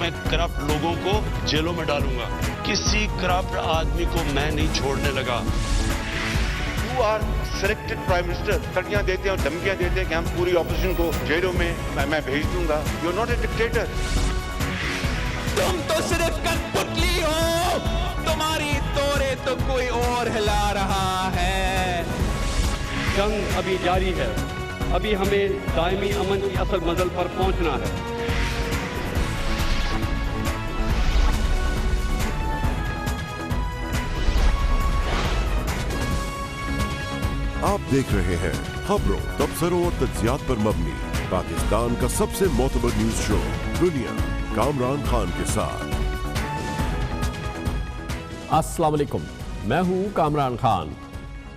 میں کرپٹ لوگوں کو جیلوں میں ڈالوں گا. کسی کرپٹ آدمی کو میں نہیں چھوڑنے لگا. You are selected Prime Minister. تڑیاں دیتے ہیں اور دھمکیاں دیتے ہیں کہ ہم پوری اپوزیشن کو جیلوں میں میں بھیج دوں گا. You are not a dictator. تم تو صرف کٹپٹلی ہو, تمہاری توڑے تو کوئی اور ہلا رہا ہے. جنگ ابھی جاری ہے, ابھی ہمیں دائمی امن کی اصل منزل پر پہنچنا ہے. آپ دیکھ رہے ہیں خبروں, تبصروں اور تجزیات پر مبنی پاکستان کا سب سے معتبر نیوز شو دنیا, کامران خان کے ساتھ. السلام علیکم, میں ہوں کامران خان.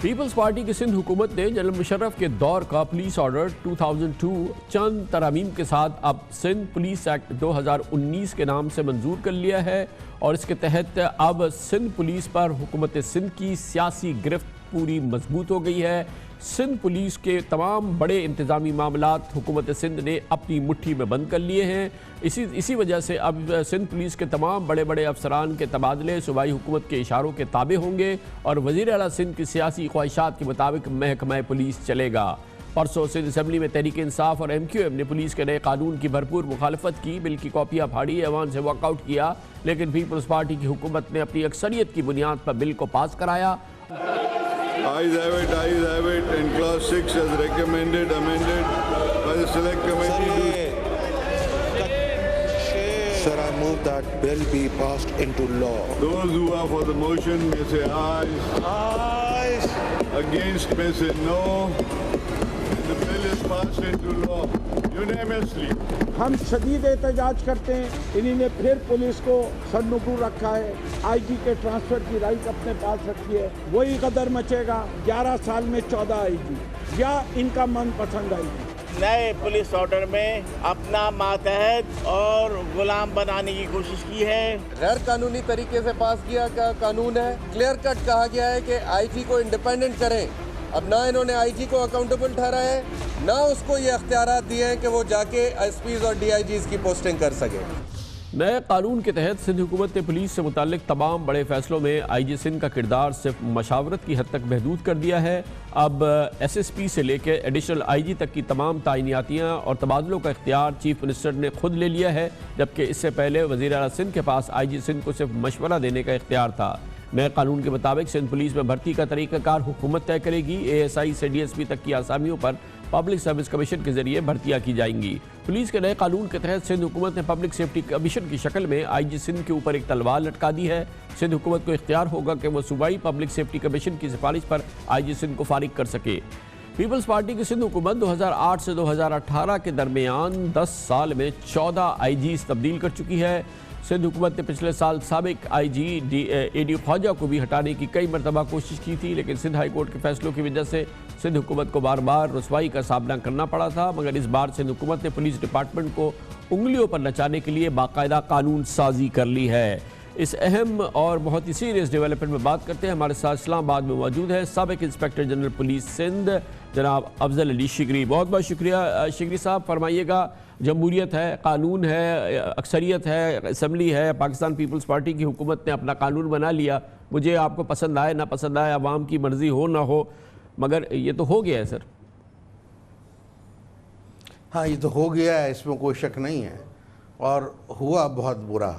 پیپلز پارٹی کی سندھ حکومت نے جنرل مشرف کے دور کا پولیس آرڈر 2002 چند ترامیم کے ساتھ اب سندھ پولیس ایکٹ 2019 کے نام سے منظور کر لیا ہے, اور اس کے تحت اب سندھ پولیس پر حکومت سندھ کی سیاسی گرفت پوری مضبوط ہو گئی ہے. سندھ پولیس کے تمام بڑے انتظامی معاملات حکومت سندھ نے اپنی مٹھی میں بند کر لیے ہیں. اسی وجہ سے اب سندھ پولیس کے تمام بڑے بڑے افسران کے تبادلے صوبائی حکومت کے اشاروں کے تابع ہوں گے, اور وزیر اعلیٰ سندھ کی سیاسی خواہشات کے مطابق محکمہ پولیس چلے گا. پرسوں سندھ اسمبلی میں تحریک انصاف اور ایم کیو ایم نے پولیس کے نئے قانون کی بھرپور مخالفت کی, بل کی کاپیاں پھاڑی, ایوان سے واک آؤٹ کیا, لیکن پیپلز پارٹی کی حکومت نے اپنی اکثریت کی بنیاد پر بل کو پاس کرایا. Ayes have it, and clause 6 as recommended, amended by the select committee. Sir, I move that bill be passed into law. Those who are for the motion may say ayes. Ayes. Against may say no. And the bill is passed into law unanimously. ہم شدید احتجاج کرتے ہیں. انہی نے پھر police کو سرنگوں رکھا ہے, آئی جی کے ٹرانسفر کی رائٹ اپنے پاس رکھی ہے. وہی قدر مچے گا 11 سال میں 14 آئی جی, یا ان کا من پسند آئی جی. نئے پولیس آرڈر میں اپنا ماتحت اور غلام بنانے کی کوشش کی ہے. غیر قانونی طریقے سے پاس کیا گیا قانون ہے. کلیئر کٹ کہا گیا ہے کہ آئی جی کو انڈیپینڈنٹ کریں. اب نہ انہوں نے آئی جی کو اکاؤنٹیبل ٹھہرا ہے, نہ اس کو یہ اختیارات دیے ہیں کہ وہ جا کے ایس پیز اور ڈی آئی جیز کی پوسٹنگ کر سکے. نئے قانون کے تحت سندھ حکومت نے پولیس سے متعلق تمام بڑے فیصلوں میں آئی جی سندھ کا کردار صرف مشاورت کی حد تک محدود کر دیا ہے. اب ایس ایس پی سے لے کے ایڈیشنل آئی جی تک کی تمام تعیناتیاں اور تبادلوں کا اختیار چیف منسٹر نے خود لے لیا ہے, جبکہ اس سے پہلے وزیر اعلیٰ سندھ کے پاس آئی جی سندھ کو صرف مشورہ دینے کا اختیار تھا. نئے قانون کے مطابق سندھ پولیس میں بھرتی کا طریقہ کار حکومت طے کرے گی. اے ایس آئی سے ڈی ایس پی تک کی آسامیوں پر پبلک سروس کمیشن کے ذریعے بھرتیاں کی جائیں گی. پولیس کے نئے قانون کے تحت سندھ حکومت نے پبلک سیفٹی کمیشن کی شکل میں آئی جی سندھ کے اوپر ایک تلوار لٹکا دی ہے. سندھ حکومت کو اختیار ہوگا کہ وہ صوبائی پبلک سیفٹی کمیشن کی سفارش پر آئی جی سندھ کو فارغ کر سکے. پیپلز پارٹی کی سندھ حکومت 2008 سے 2018 کے درمیان 10 سال میں 14 آئی جیز تبدیل کر چکی ہے. سندھ حکومت نے پچھلے سال سابق آئی جی اے ڈی خواجہ کو بھی ہٹانے کی کئی مرتبہ کوشش کی تھی, لیکن سندھ ہائی کورٹ کے فیصلوں کی وجہ سے سندھ حکومت کو بار بار رسوائی کا سامنا کرنا پڑا تھا. مگر اس بار سندھ حکومت نے پولیس ڈپارٹمنٹ کو انگلیوں پر نچانے کے لیے باقاعدہ قانون سازی کر لی ہے. اس اہم اور بہت ہی سیریس ڈیولپمنٹ میں بات کرتے ہیں. ہمارے ساتھ اسلام آباد میں موجود ہے سابق انسپیکٹر جنرل پولیس سندھ جناب افضل علی شگری. بہت بہت شکریہ شگری صاحب. فرمائیے گا, جمہوریت ہے, قانون ہے, اکثریت ہے, اسمبلی ہے, پاکستان پیپلز پارٹی کی حکومت نے اپنا قانون بنا لیا. مجھے آپ کو پسند آئے نہ پسند آئے, عوام کی مرضی ہو نہ ہو, مگر یہ تو ہو گیا ہے سر. ہاں یہ تو ہو گیا ہے, اس میں کوئی شک نہیں ہے, اور ہوا بہت برا.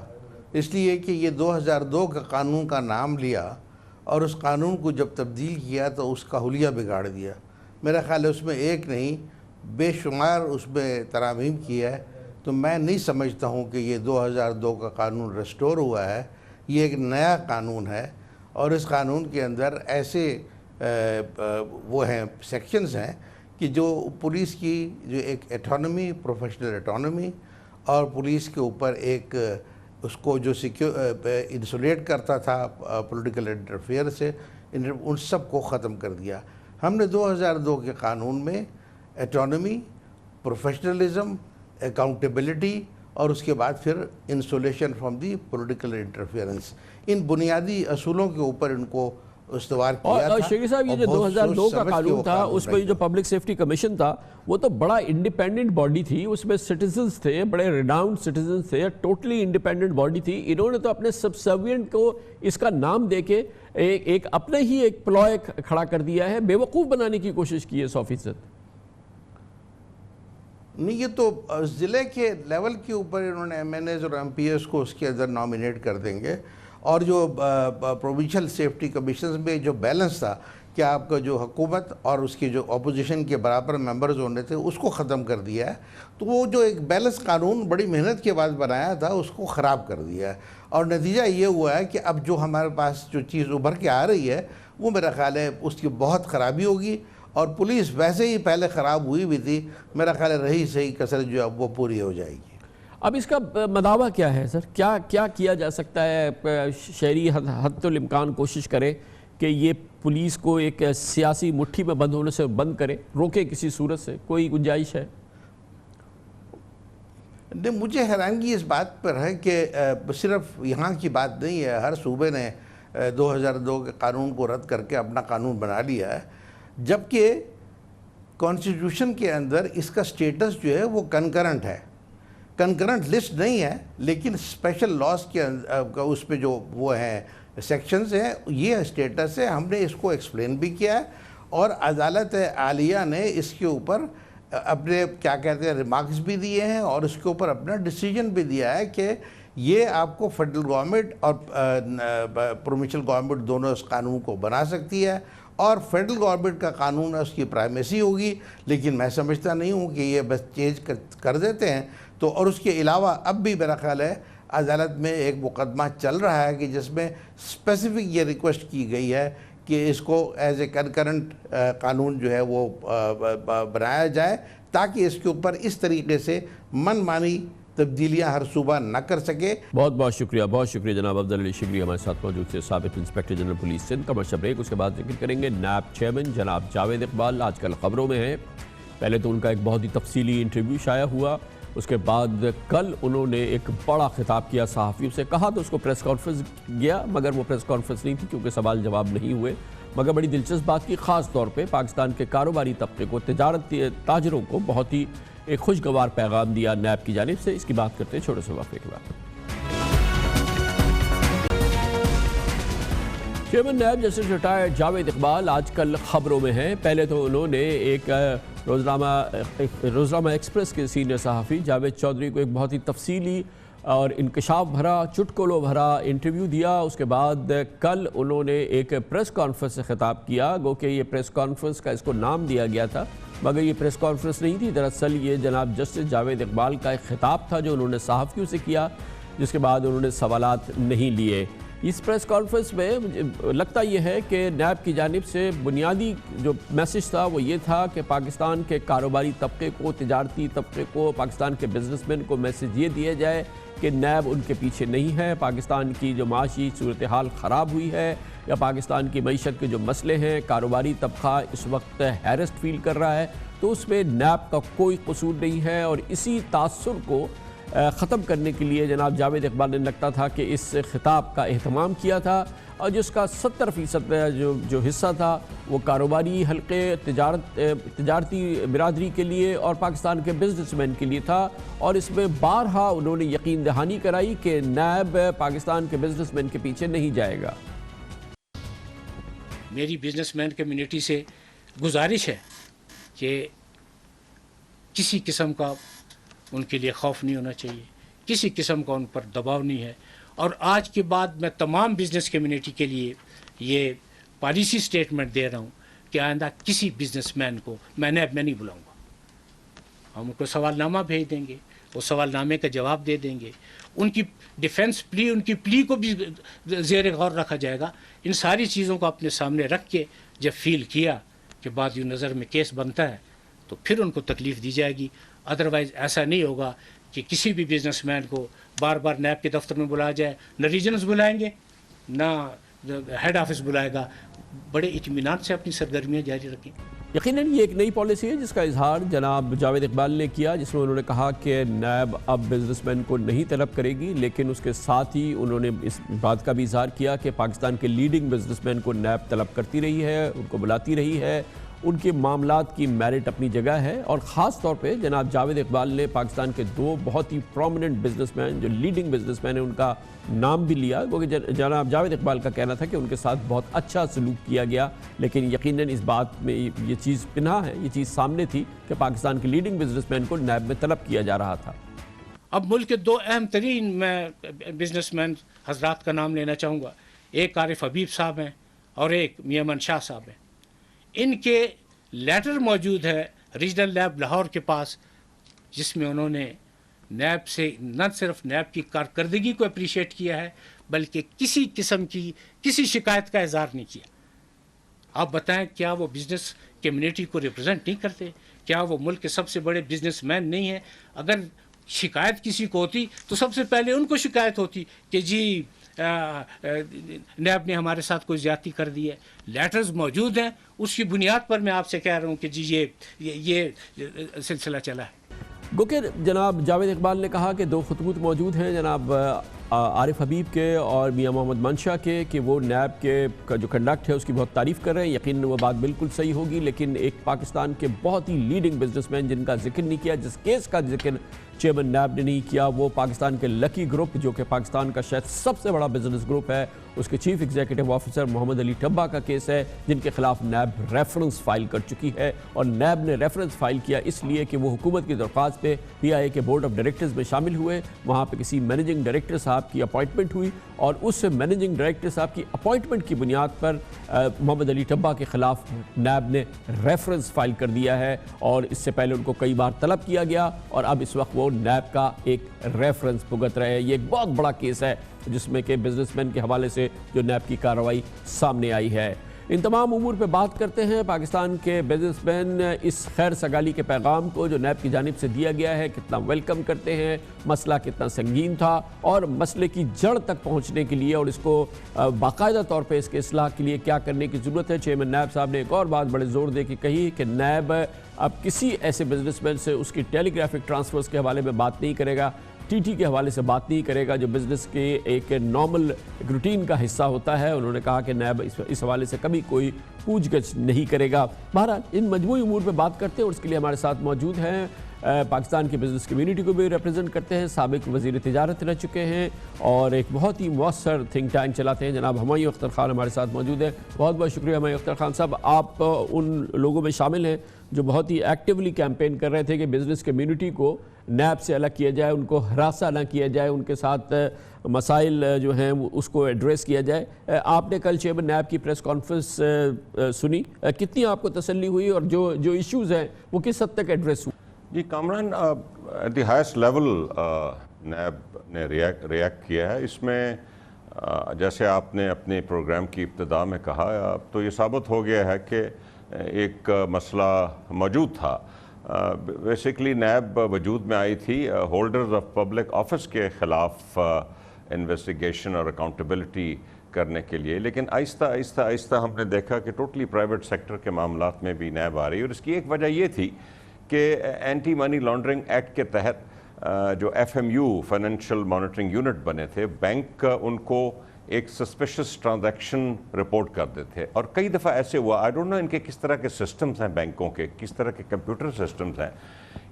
اس لیے کہ یہ 2002 کا قانون کا نام لیا اور اس قانون کو جب تبدیل کیا تو اس کا حلیہ بگاڑ دیا. میرا خیال ہے اس میں ایک نہیں بے شمار اس میں ترامیم کیا ہے. تو میں نہیں سمجھتا ہوں کہ یہ 2002 کا قانون ریسٹور ہوا ہے. یہ ایک نیا قانون ہے, اور اس قانون کے اندر ایسے وہ ہیں سیکشنز ہیں کہ جو پولیس کی جو ایک اٹانومی, پروفیشنل اٹانومی, اور پولیس کے اوپر ایک اس کو جو انسولیٹ کرتا تھا پولیٹیکل انٹرفیئر سے, ان سب کو ختم کر دیا. ہم نے 2002 کے قانون میں اٹانومی, پروفیشنلزم, اکاؤنٹیبلٹی اور اس کے بعد پھر insulation from the political interference, ان بنیادی اصولوں کے اوپر ان کو استوار کیا تھا. اور شیخی صاحب یہ جو 2002 کا قانون تھا اس میں جو پبلک سیفٹی کمیشن تھا وہ تو بڑا انڈیپینڈنٹ باڈی تھی, اس میں سٹیزنز تھے, بڑے ریڈاؤنڈ سٹیزنز تھے, ٹوٹلی انڈیپینڈنٹ باڈی تھی. انہوں نے تو اپنے سبسروینٹ کو اس کا نام دے کے ایک اپنے ہی ایک پلوائے کھڑا کر دیا ہے, بیوقوف بنانے کی کوشش کی ہے 100%. نہیں, یہ تو ضلع کے لیول کے اوپر انہوں نے ایم این ایز اور ایم پی ایس کو اس کے اندر نامینیٹ کر دیں گے, اور جو پروونشل سیفٹی کمیشنز میں جو بیلنس تھا کہ آپ کا جو حکومت اور اس کی جو اپوزیشن کے برابر ممبرز ہونے تھے اس کو ختم کر دیا ہے. تو وہ جو ایک بیلنس قانون بڑی محنت کے بعد بنایا تھا اس کو خراب کر دیا ہے, اور نتیجہ یہ ہوا ہے کہ اب جو ہمارے پاس جو چیز ابھر کے آ رہی ہے وہ میرا خیال ہے اس کی بہت خرابی ہوگی, اور پولیس ویسے ہی پہلے خراب ہوئی بھی تھی, میرا خیال ہے رہی صحیح کسر جو اب وہ پوری ہو جائے گی. اب اس کا مداوع کیا ہے سر, کیا کیا جا سکتا ہے؟ شہری حد الامکان کوشش کرے کہ یہ پولیس کو ایک سیاسی مٹھی میں بند ہونے سے بند کرے, روکے کسی صورت سے, کوئی گنجائش ہے؟ نہیں, مجھے حیرانگی اس بات پر ہے کہ صرف یہاں کی بات نہیں ہے, ہر صوبے نے 2002 کے قانون کو رد کر کے اپنا قانون بنا لیا ہے, جبکہ کانسٹیٹیوشن کے اندر اس کا سٹیٹس جو ہے وہ کنکرنٹ ہے. کنکرنٹ لسٹ نہیں ہے, لیکن اسپیشل لاز کے اس پہ جو وہ ہیں سیکشنز ہیں, یہ سٹیٹس ہے. ہم نے اس کو ایکسپلین بھی کیا ہے, اور عدالت عالیہ نے اس کے اوپر اپنے کیا کہتے ہیں ریمارکس بھی دیے ہیں, اور اس کے اوپر اپنا ڈیسیجن بھی دیا ہے کہ یہ آپ کو فیڈرل گورنمنٹ اور پروونشل گورنمنٹ دونوں اس قانون کو بنا سکتی ہے, اور فیڈرل گورنمنٹ کا قانون ہے اس کی پرائمیسی ہوگی. لیکن میں سمجھتا نہیں ہوں کہ یہ بس چینج کر دیتے ہیں. تو اور اس کے علاوہ اب بھی میرا خیال ہے عدالت میں ایک مقدمہ چل رہا ہے کہ جس میں اسپیسیفک یہ ریکویسٹ کی گئی ہے کہ اس کو ایز اے کنکرنٹ قانون جو ہے وہ بنایا جائے, تاکہ اس کے اوپر اس طریقے سے من مانی تبدیلیاں ہر صوبہ نہ کر سکے. بہت بہت شکریہ جناب افضل علی شگری ہمارے ساتھ موجود تھے, سابق inspector general police Sindh. Commercial break, اس کے بعد ذکر کریں گے نیب چیئرمین جناب جاوید اقبال. آج کل خبروں میں ہیں, پہلے تو ان کا ایک بہت ہی تفصیلی انٹرویو شائع ہوا, اس کے بعد کل انہوں نے ایک بڑا خطاب کیا صحافیوں سے. کہا تو اس کو پریس کانفرنس گیا, مگر وہ پریس کانفرنس نہیں تھی کیونکہ سوال جواب نہیں ہوئے, مگر بڑی دلچسپ بات کی, خاص طور پہ پاکستان کے کاروباری طبقے کو, تاجروں کو بہت ہی ایک خوشگوار پیغام دیا نیب کی جانب سے. اس کی بات کرتے ہیں چھوٹے سے وقفے کے بعد. Chairman NAB justice retired Javed Iqbal آج کل خبروں میں ہیں. پہلے تو انہوں نے ایک روزنامہ ایکسپریس کے سینئر صحافی جاوید چودھری کو ایک بہت ہی تفصیلی اور انکشاف بھرا, چٹکلوں بھرا انٹرویو دیا. اس کے بعد کل انہوں نے ایک پریس کانفرنس سے خطاب کیا, گو کہ یہ پریس کانفرنس کا اس کو نام دیا گیا تھا, مگر یہ پریس کانفرنس نہیں تھی. دراصل یہ جناب جسٹس جاوید اقبال کا ایک خطاب تھا جو انہوں نے صحافیوں سے کیا, جس کے بعد انہوں نے سوالات نہیں لیے. اس پریس کانفرنس میں لگتا یہ ہے کہ نیب کی جانب سے بنیادی جو میسج تھا وہ یہ تھا کہ پاکستان کے کاروباری طبقے کو, تجارتی طبقے کو, پاکستان کے بزنس مین کو میسج یہ دیا جائے کہ نیب ان کے پیچھے نہیں ہے. پاکستان کی جو معاشی صورتحال خراب ہوئی ہے یا پاکستان کی معیشت کے جو مسئلے ہیں, کاروباری طبقہ اس وقت ہیرسٹ فیل کر رہا ہے, تو اس میں نیب کا کوئی قصور نہیں ہے. اور اسی تاثر کو ختم کرنے کے لیے جناب جاوید اقبال نے لگتا تھا کہ اس خطاب کا اہتمام کیا تھا, اور جس کا 70% جو حصہ تھا وہ کاروباری حلقے, تجارتی برادری کے لیے اور پاکستان کے بزنس مین کے لیے تھا. اور اس میں بارہا انہوں نے یقین دہانی کرائی کہ نیب پاکستان کے بزنس مین کے پیچھے نہیں جائے گا. میری بزنس مین کمیونٹی سے گزارش ہے کہ کسی قسم کا ان کے لیے خوف نہیں ہونا چاہیے, کسی قسم کا ان پر دباؤ نہیں ہے. اور آج کے بعد میں تمام بزنس کمیونٹی کے لیے یہ پالیسی سٹیٹمنٹ دے رہا ہوں کہ آئندہ کسی بزنس مین کو میں نیب میں نہیں بلاؤں گا. ہم ان کو سوال نامہ بھیج دیں گے, وہ سوال نامے کا جواب دے دیں گے, ان کی ڈیفنس پلی, ان کی پلی کو بھی زیر غور رکھا جائے گا. ان ساری چیزوں کو اپنے سامنے رکھ کے جب فیل کیا کہ بعد یوں نظر میں کیس بنتا ہے تو پھر ان کو تکلیف دی جائے گی. ادروائز ایسا نہیں ہوگا کہ کسی بھی بزنس مین کو بار بار نیب کے دفتر میں بلایا جائے, نہ ریجنز بلائیں گے نہ ہیڈ آفس بلائے گا. بڑے اطمینان سے اپنی سرگرمیاں جاری رکھیں. یقیناً یہ ایک نئی پالیسی ہے جس کا اظہار جناب جاوید اقبال نے کیا، جس میں انہوں نے کہا کہ نیب اب بزنس مین کو نہیں طلب کرے گی، لیکن اس کے ساتھ ہی انہوں نے اس بات کا بھی اظہار کیا کہ پاکستان کے لیڈنگ بزنس مین کو نیب طلب کرتی رہی ہے، ان کو بلاتی رہی ہے، ان کے معاملات کی میرٹ اپنی جگہ ہے۔ اور خاص طور پہ جناب جاوید اقبال نے پاکستان کے دو بہت ہی پرومیننٹ بزنس مین جو لیڈنگ بزنس مین ہیں ان کا نام بھی لیا، کیونکہ جناب جاوید اقبال کا کہنا تھا کہ ان کے ساتھ بہت اچھا سلوک کیا گیا، لیکن یقیناً اس بات میں یہ چیز پنہا ہے، یہ چیز سامنے تھی کہ پاکستان کے لیڈنگ بزنس مین کو نیب میں طلب کیا جا رہا تھا۔ اب ملک کے دو اہم ترین میں بزنس مین حضرات کا نام لینا چاہوں گا، ایک عارف حبیب صاحب ہیں اور ایک میاں امن شاہ صاحب ہیں۔ ان کے لیٹر موجود ہے ریجنل لیب لاہور کے پاس، جس میں انہوں نے نیب سے نہ صرف نیب کی کارکردگی کو اپریشیٹ کیا ہے بلکہ کسی قسم کی کسی شکایت کا اظہار نہیں کیا۔ آپ بتائیں کیا وہ بزنس کمیونٹی کو ریپرزینٹ نہیں کرتے؟ کیا وہ ملک کے سب سے بڑے بزنس مین نہیں ہیں؟ اگر شکایت کسی کو ہوتی تو سب سے پہلے ان کو شکایت ہوتی کہ جی نیب نے ہمارے ساتھ کوئی زیادتی کر دی ہے۔ لیٹرز موجود ہیں، اس کی بنیاد پر میں آپ سے کہہ رہا ہوں کہ جی یہ سلسلہ چلا ہے۔ گو کہ جناب جاوید اقبال نے کہا کہ دو خطوط موجود ہیں جناب عارف حبیب کے اور میاں محمد منشا کے کہ وہ نیب کے جو کنڈکٹ ہے اس کی بہت تعریف کر رہے ہیں۔ یقیناً وہ بات بالکل صحیح ہوگی، لیکن ایک پاکستان کے بہت ہی لیڈنگ بزنس مین جن کا ذکر نہیں کیا، جس کیس کا ذکر چیئرمین نیب نے نہیں کیا، وہ پاکستان کے لکی گروپ جو کہ پاکستان کا شاید سب سے بڑا بزنس گروپ ہے، اس کے چیف ایگزیکٹو آفیسر محمد علی ٹھبا کا کیس ہے، جن کے خلاف نیب ریفرنس فائل کر چکی ہے۔ اور نیب نے ریفرنس فائل کیا اس لیے کہ وہ حکومت کی درخواست پہ پی آئی اے کے بورڈ آف ڈائریکٹرز میں شامل ہوئے، وہاں پہ کسی مینیجنگ ڈائریکٹر صاحب کی اپوائنٹمنٹ ہوئی اور اس مینیجنگ ڈائریکٹر صاحب کی اپوائنٹمنٹ کی بنیاد پر محمد علی ٹھبا کے خلاف نیب نے ریفرنس فائل کر دیا ہے، اور اس سے پہلے ان کو کئی بار طلب کیا گیا اور اب اس وقت وہ نیب کا ایک ریفرنس بھگت رہے ہیں۔ یہ ایک بہت بڑا کیس ہے جس میں کہ بزنس مین کے حوالے سے جو نیب کی کارروائی سامنے آئی ہے۔ ان تمام امور پہ بات کرتے ہیں۔ پاکستان کے بزنس مین اس خیر سگالی کے پیغام کو جو نیب کی جانب سے دیا گیا ہے کتنا ویلکم کرتے ہیں، مسئلہ کتنا سنگین تھا، اور مسئلے کی جڑ تک پہنچنے کے لیے اور اس کو باقاعدہ طور پہ اس کے اصلاح کے لیے کیا کرنے کی ضرورت ہے۔ چیئرمین نیب صاحب نے ایک اور بات بڑے زور دے کے کہی کہ نیب اب کسی ایسے بزنس مین سے اس کی ٹیلی گرافک ٹرانسفرز کے حوالے میں بات نہیں کرے گا، ٹی ٹی کے حوالے سے بات نہیں کرے گا جو بزنس کے ایک نارمل روٹین کا حصہ ہوتا ہے۔ انہوں نے کہا کہ نیب اس حوالے سے کبھی کوئی پوچھ گچھ نہیں کرے گا۔ بہرحال ان مجموعی امور پہ بات کرتے ہیں اور اس کے لیے ہمارے ساتھ موجود ہیں پاکستان کی بزنس کمیونٹی کو بھی ریپرزینٹ کرتے ہیں، سابق وزیر تجارت رہ چکے ہیں اور ایک بہت ہی مؤثر تھنک ٹینک چلاتے ہیں، جناب ہمایوں اختر خان ہمارے ساتھ موجود ہیں۔ بہت بہت شکریہ ہمایوں اختر خان صاحب، آپ ان لوگوں میں شامل ہیں جو بہت ہی ایکٹیولی کیمپین کر رہے تھے کہ بزنس کمیونٹی کو نیب سے الگ کیا جائے، ان کو ہراساں نہ کیا جائے، ان کے ساتھ مسائل جو ہیں اس کو ایڈریس کیا جائے۔ آپ نے کل چیئرمین نیب کی پریس کانفرنس سنی، کتنی آپ کو تسلی ہوئی اور جو ایشوز ہیں وہ کس حد تک ایڈریس ہوئی؟ جی Kamran, at the highest level NAB نے ریئیکٹ کیا ہے۔ اس میں جیسے آپ نے اپنے پروگرام کی ابتدا میں کہا، اب تو یہ ثابت ہو گیا ہے کہ ایک مسئلہ موجود تھا۔ بیسیکلی نیب وجود میں آئی تھی ہولڈرز آف پبلک آفس کے خلاف انویسٹیگیشن اور اکاؤنٹیبلٹی کرنے کے لیے، لیکن آہستہ آہستہ آہستہ ہم نے دیکھا کہ ٹوٹلی پرائیویٹ سیکٹر کے معاملات میں بھی نیب آ رہی ہے، اور اس کی ایک وجہ یہ تھی کہ اینٹی منی لانڈرنگ ایکٹ کے تحت جو F M U financial monitoring unit بنے تھے، بینک ان کو ایک سسپیشس ٹرانزیکشن رپورٹ کر دیتے تھے، اور کئی دفعہ ایسے ہوا، آئی ڈونٹ نو ان کے کس طرح کے سسٹمز ہیں بینکوں کے، کس طرح کے کمپیوٹر سسٹمز ہیں،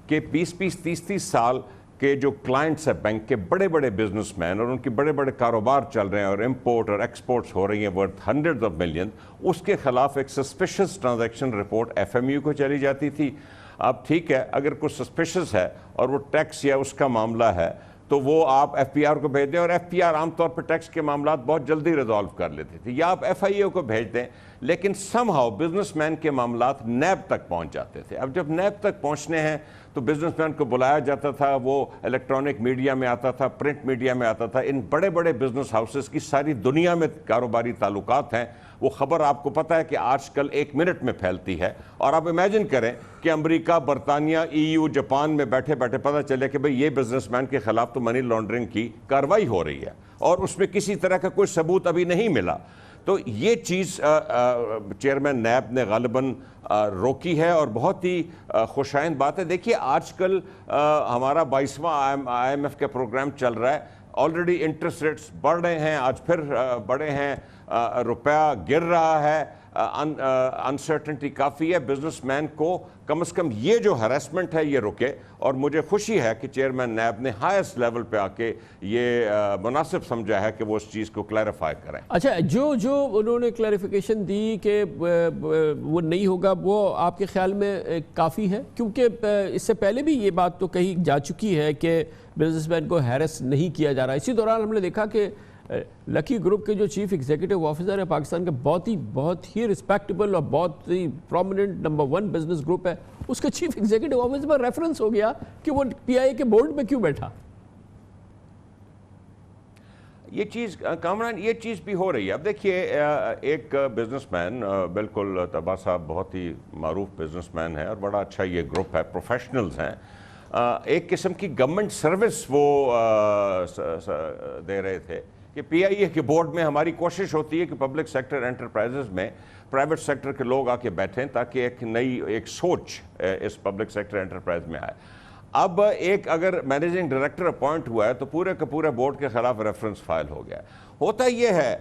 کہ 20-30 سال کے جو کلائنٹس ہیں بینک کے، بڑے بڑے بزنس مین، اور ان کی بڑے بڑے کاروبار چل رہے ہیں اور امپورٹ اور ایکسپورٹس ہو رہی ہیں ورتھ ہنڈریڈز آف ملین، اس کے خلاف ایک suspicious transaction report F M U کو چلی جاتی تھی۔ اب ٹھیک ہے، اگر کوئی سسپیشس ہے اور وہ ٹیکس یا اس کا معاملہ ہے تو وہ آپ ایف پی آر کو بھیج دیں، اور ایف پی آر عام طور پہ ٹیکس کے معاملات بہت جلدی ریزالو کر لیتی تھی، یا آپ ایف آئی اے کو بھیج دیں، لیکن سم ہاؤ بزنس مین کے معاملات نیب تک پہنچ جاتے تھے۔ اب جب نیب تک پہنچنے ہیں تو بزنس مین کو بلایا جاتا تھا، وہ الیکٹرانک میڈیا میں آتا تھا، پرنٹ میڈیا میں آتا تھا، ان بڑے بڑے بزنس ہاؤسز کی ساری دنیا میں کاروباری تعلقات ہیں، وہ خبر آپ کو پتہ ہے کہ آج کل 1 منٹ میں پھیلتی ہے، اور آپ امیجن کریں کہ امریکہ، برطانیہ، ای یو، جاپان میں بیٹھے بیٹھے پتہ چلے کہ بھئی یہ بزنس مین کے خلاف تو منی لانڈرنگ کی کارروائی ہو رہی ہے، اور اس میں کسی طرح کا کوئی ثبوت ابھی نہیں ملا۔ تو یہ چیز چیئرمین نیب نے غالباً روکی ہے اور بہت ہی خوشائند بات ہے. دیکھیے آج کل ہمارا 22واں IMF کا پروگرام چل رہا ہے. آلریڈی انٹرسٹ ریٹس بڑھ رہے ہیں, آج پھر بڑھے ہیں, روپیہ گر رہا ہے, انسرٹنٹی کافی ہے. بزنس مین کو کم از کم یہ جو ہراسمنٹ ہے یہ رکے, اور مجھے خوشی ہے کہ چیئرمین نیب نے ہائیسٹ لیول پہ آ کے یہ مناسب سمجھا ہے کہ وہ اس چیز کو کلیریفائی کریں. اچھا, جو انہوں نے کلیریفیکیشن دی کہ وہ نہیں ہوگا, وہ آپ کے خیال میں کافی ہے؟ کیونکہ اس سے پہلے بھی یہ بات تو کہی جا چکی ہے کہ بزنس مین کو ہیرس نہیں کیا جا رہا. اسی دوران ہم نے دیکھا کہ لکی گروپ کے جو چیف ایگزیکٹو آفیسر ہے پاکستان کے, بہت ہی رسپیکٹیبل اور بہت ہی پرومیننٹ نمبر 1 بزنس گروپ ہے, اس کے چیف ایگزیکٹو آفیسر پر ریفرنس ہو گیا کہ وہ PIA کے بورڈ میں کیوں بیٹھا. یہ چیز کامران, یہ چیز بھی ہو رہی ہے. اب دیکھیے ایک بزنس مین, بالکل طبع صاحب بہت ہی معروف بزنس مین ہے اور بڑا اچھا یہ گروپ ہے, پروفیشنلز ہیں, ایک قسم کی گورنمنٹ سروس وہ دے رہے تھے کہ PIA کے بورڈ میں ہماری کوشش ہوتی ہے کہ پبلک سیکٹر انٹرپرائزز میں پرائیویٹ سیکٹر کے لوگ آ کے بیٹھیں تاکہ ایک سوچ اس پبلک سیکٹر انٹرپرائز میں آئے. اب اگر مینیجنگ ڈائریکٹر اپوائنٹ ہوا ہے تو پورے کا پورے بورڈ کے خلاف ریفرنس فائل ہو گیا. ہوتا یہ ہے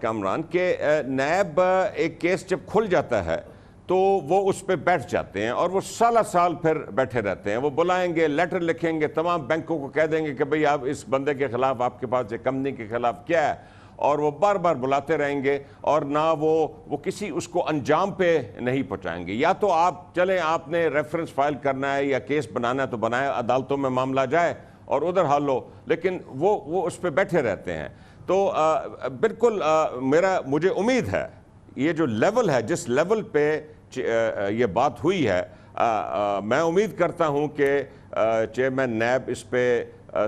کامران کہ نیب ایک کیس جب کھل جاتا ہے تو وہ اس پہ بیٹھ جاتے ہیں اور وہ سال پھر بیٹھے رہتے ہیں. وہ بلائیں گے, لیٹر لکھیں گے, تمام بینکوں کو کہہ دیں گے کہ بھئی آپ اس بندے کے خلاف, آپ کے پاس یہ کمپنی کے خلاف کیا ہے, اور وہ بار بلاتے رہیں گے اور نہ وہ کسی اس کو انجام پہ نہیں پہنچائیں گے. یا تو آپ چلیں, آپ نے ریفرنس فائل کرنا ہے یا کیس بنانا ہے تو بنائے, عدالتوں میں معاملہ جائے اور ادھر حل ہو, لیکن وہ اس پہ بیٹھے رہتے ہیں. تو بالکل مجھے امید ہے یہ جو لیول ہے, جس لیول پہ یہ بات ہوئی ہے, میں امید کرتا ہوں کہ چیئرمین نیب اس پہ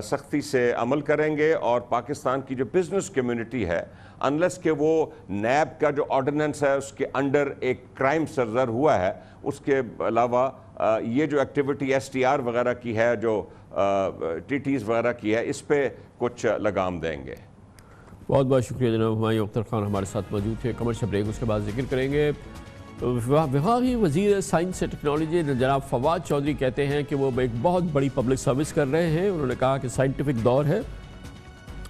سختی سے عمل کریں گے اور پاکستان کی جو بزنس کمیونٹی ہے, انلیس کہ وہ نیب کا جو آرڈیننس ہے اس کے انڈر ایک کرائم سرزر ہوا ہے, اس کے علاوہ یہ جو ایکٹیویٹی STR وغیرہ کی ہے, جو TTs وغیرہ کی ہے, اس پہ کچھ لگام دیں گے. بہت شکریہ جناب ہمایوں اختر خان ہمارے ساتھ موجود تھے. کمرشل بریک, اس کے بعد ذکر کریں گے. وفاقی وزیر سائنس سے ٹیکنالوجی جناب فواد چودھری کہتے ہیں کہ وہ ایک بہت بڑی پبلک سروس کر رہے ہیں. انہوں نے کہا کہ سائنٹیفک دور ہے,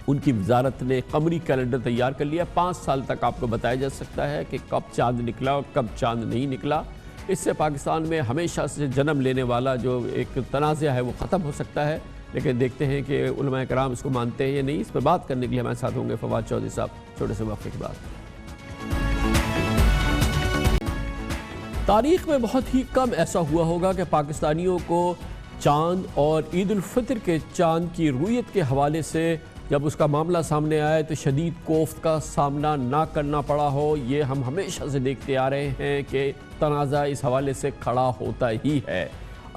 ان کی وزارت نے قمری کیلنڈر تیار کر لیا. 5 سال تک آپ کو بتایا جا سکتا ہے کہ کب چاند نکلا اور کب چاند نہیں نکلا. اس سے پاکستان میں ہمیشہ سے جنم لینے والا جو ایک تنازع ہے وہ ختم ہو سکتا ہے. لیکن دیکھتے ہیں کہ علماء کرام اس کو مانتے ہیں یا نہیں. اس پر بات کرنے کے لیے ہمارے ساتھ ہوں گے فواد چودھری صاحب چھوٹے سے وقفے کے بعد. تاریخ میں بہت ہی کم ایسا ہوا ہوگا کہ پاکستانیوں کو چاند اور عید الفطر کے چاند کی رویت کے حوالے سے جب اس کا معاملہ سامنے آئے تو شدید کوفت کا سامنا نہ کرنا پڑا ہو. یہ ہم ہمیشہ سے دیکھتے آ رہے ہیں کہ تنازع اس حوالے سے کھڑا ہوتا ہی ہے.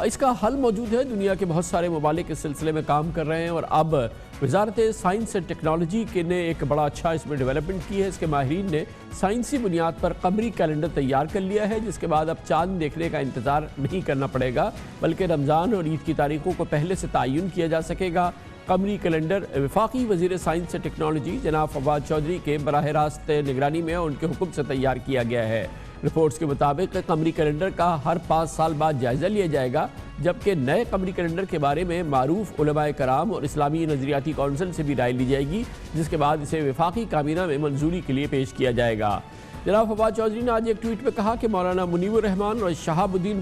اس کا حل موجود ہے. دنیا کے بہت سارے ممالک اس سلسلے میں کام کر رہے ہیں اور اب وزارت سائنس اینڈ ٹیکنالوجی نے ایک بڑا اچھا اس میں ڈیولپمنٹ کی ہے. اس کے ماہرین نے سائنسی بنیاد پر قمری کیلنڈر تیار کر لیا ہے, جس کے بعد اب چاند دیکھنے کا انتظار نہیں کرنا پڑے گا بلکہ رمضان اور عید کی تاریخوں کو پہلے سے تعین کیا جا سکے گا. قمری کیلنڈر وفاقی وزیر سائنس اینڈ ٹیکنالوجی جناب فواد چودھری کے براہ راست نگرانی میں ان کے حکم سے تیار کیا گیا ہے. رپورٹس کے مطابق قمری کیلنڈر کا ہر 5 سال بعد جائزہ لیا جائے گا, جبکہ نئے قمری کیلنڈر کے بارے میں معروف علماء کرام اور اسلامی نظریاتی کونسل سے بھی رائے لی جائے گی, جس کے بعد اسے وفاقی کابینہ میں منظوری کے لیے پیش کیا جائے گا. جناب فواد چودھری نے آج ایک ٹویٹ میں کہا کہ مولانا منیب الرحمان اور شہاب الدین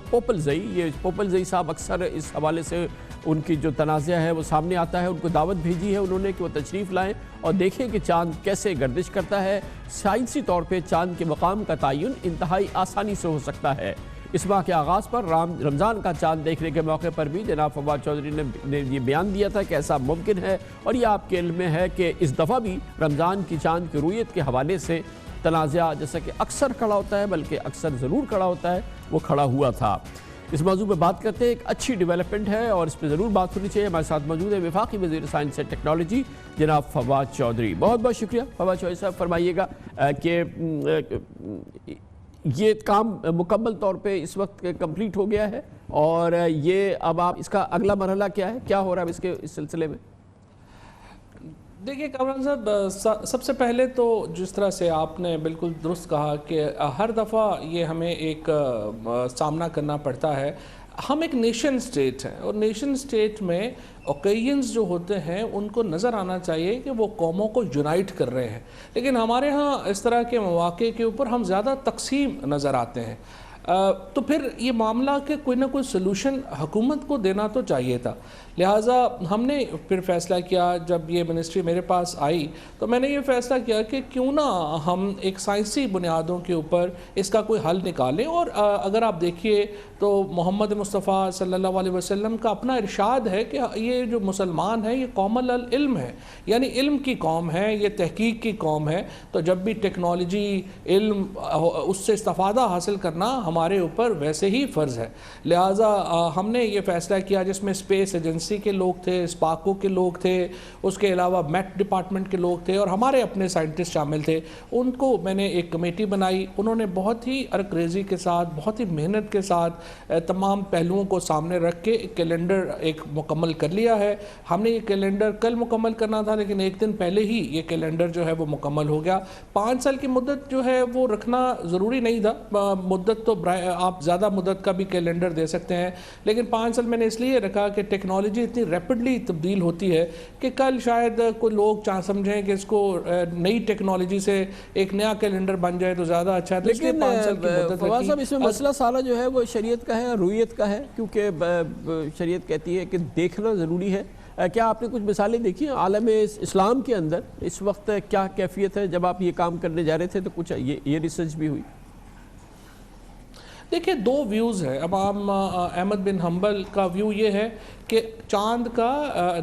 پوپلزئی صاحب اکثر اس حوالے سے ان کی جو تنازع ہے وہ سامنے آتا ہے, ان کو دعوت بھیجی ہے انہوں نے کہ وہ تشریف لائیں اور دیکھیں کہ چاند کیسے گردش کرتا ہے. سائنسی طور پہ چاند کے مقام کا تعین انتہائی آسانی سے ہو سکتا ہے. اس ماہ کے آغاز پر رمضان کا چاند دیکھنے کے موقع پر بھی جناب فواد چودھری نے یہ بیان دیا تھا کہ ایسا ممکن ہے, اور یہ آپ کے علم میں ہے کہ اس دفعہ بھی رمضان کی چاند کی رویت کے حوالے سے تنازع جیسا کہ اکثر کھڑا ہوتا ہے, بلکہ اکثر ضرور کھڑا ہوتا ہے, وہ کھڑا ہوا تھا. اس موضوع پہ بات کرتے ہیں, ایک اچھی ڈیولپمنٹ ہے اور اس پہ ضرور بات ہونی چاہیے. ہمارے ساتھ موجود ہے وفاقی وزیر سائنس اینڈ ٹیکنالوجی جناب فواد چودھری. بہت شکریہ فواد چودھری صاحب. فرمائیے گا کہ یہ کام مکمل طور پہ اس وقت کمپلیٹ ہو گیا ہے اور یہ اب آپ اس کا اگلا مرحلہ کیا ہے, کیا ہو رہا ہے اس سلسلے میں؟ دیکھیے کامران صاحب، سب سے پہلے تو جس طرح سے آپ نے بالکل درست کہا کہ ہر دفعہ یہ ہمیں ایک سامنا کرنا پڑتا ہے. ہم ایک نیشن سٹیٹ ہیں اور نیشن سٹیٹ میں اوکیجنز جو ہوتے ہیں ان کو نظر آنا چاہیے کہ وہ قوموں کو یونائٹ کر رہے ہیں، لیکن ہمارے ہاں اس طرح کے مواقع کے اوپر ہم زیادہ تقسیم نظر آتے ہیں. تو پھر یہ معاملہ کہ کوئی نہ کوئی سلوشن حکومت کو دینا تو چاہیے تھا. لہٰذا ہم نے پھر فیصلہ کیا، جب یہ منسٹری میرے پاس آئی تو میں نے یہ فیصلہ کیا کہ کیوں نہ ہم ایک سائنسی بنیادوں کے اوپر اس کا کوئی حل نکالیں. اور اگر آپ دیکھیے تو محمد مصطفیٰ صلی اللہ علیہ وسلم کا اپنا ارشاد ہے کہ یہ جو مسلمان ہیں یہ قوم العلم ہے، یعنی علم کی قوم ہے، یہ تحقیق کی قوم ہے. تو جب بھی ٹیکنالوجی، علم، اس سے استفادہ حاصل کرنا ہمارے اوپر ویسے ہی فرض ہے. لہٰذا ہم نے یہ فیصلہ کیا جس میں اسپیس ایجنسی کے لوگ تھے، اسپاکو کے لوگ تھے، اس کے علاوہ میٹ ڈپارٹمنٹ کے لوگ تھے اور ہمارے اپنے سائنٹسٹ شامل تھے. ان کو میں نے ایک کمیٹی بنائی. انہوں نے بہت ہی عرق ریزی کے ساتھ، بہت ہی محنت کے ساتھ تمام پہلوؤں کو سامنے رکھ کے ایک کیلنڈر ایک مکمل کر لیا ہے. ہم نے یہ کیلنڈر کل مکمل کرنا تھا لیکن ایک دن پہلے ہی یہ کیلنڈر جو ہے وہ مکمل ہو گیا. 5 سال کی مدت جو ہے وہ رکھنا ضروری نہیں تھا. مدت تو آپ زیادہ مدت کا بھی کیلنڈر دے سکتے ہیں، لیکن 5 سال میں نے اس لیے رکھا کہ ٹیکنالوجی اتنی ریپڈلی تبدیل ہوتی ہے کہ کل شاید کوئی لوگ سمجھیں کہ اس کو نئی ٹیکنالوجی سے ایک نیا کیلنڈر بن جائے تو زیادہ اچھا ہے. لیکن فواز صاحب اس میں مسئلہ سارا جو ہے وہ شریعت کا ہے، رویت کا ہے، کیونکہ شریعت کہتی ہے کہ دیکھنا ضروری ہے. کیا آپ نے کچھ مثالیں دیکھی ہیں عالم اسلام کے اندر اس وقت کیا کیفیت ہے؟ جب آپ یہ کام کرنے جا رہے تھے تو کچھ یہ ریسرچ بھی ہوئی؟ دیکھیں 2 ویوز ہے. امام احمد بن حنبل کا ویو یہ ہے کہ چاند کا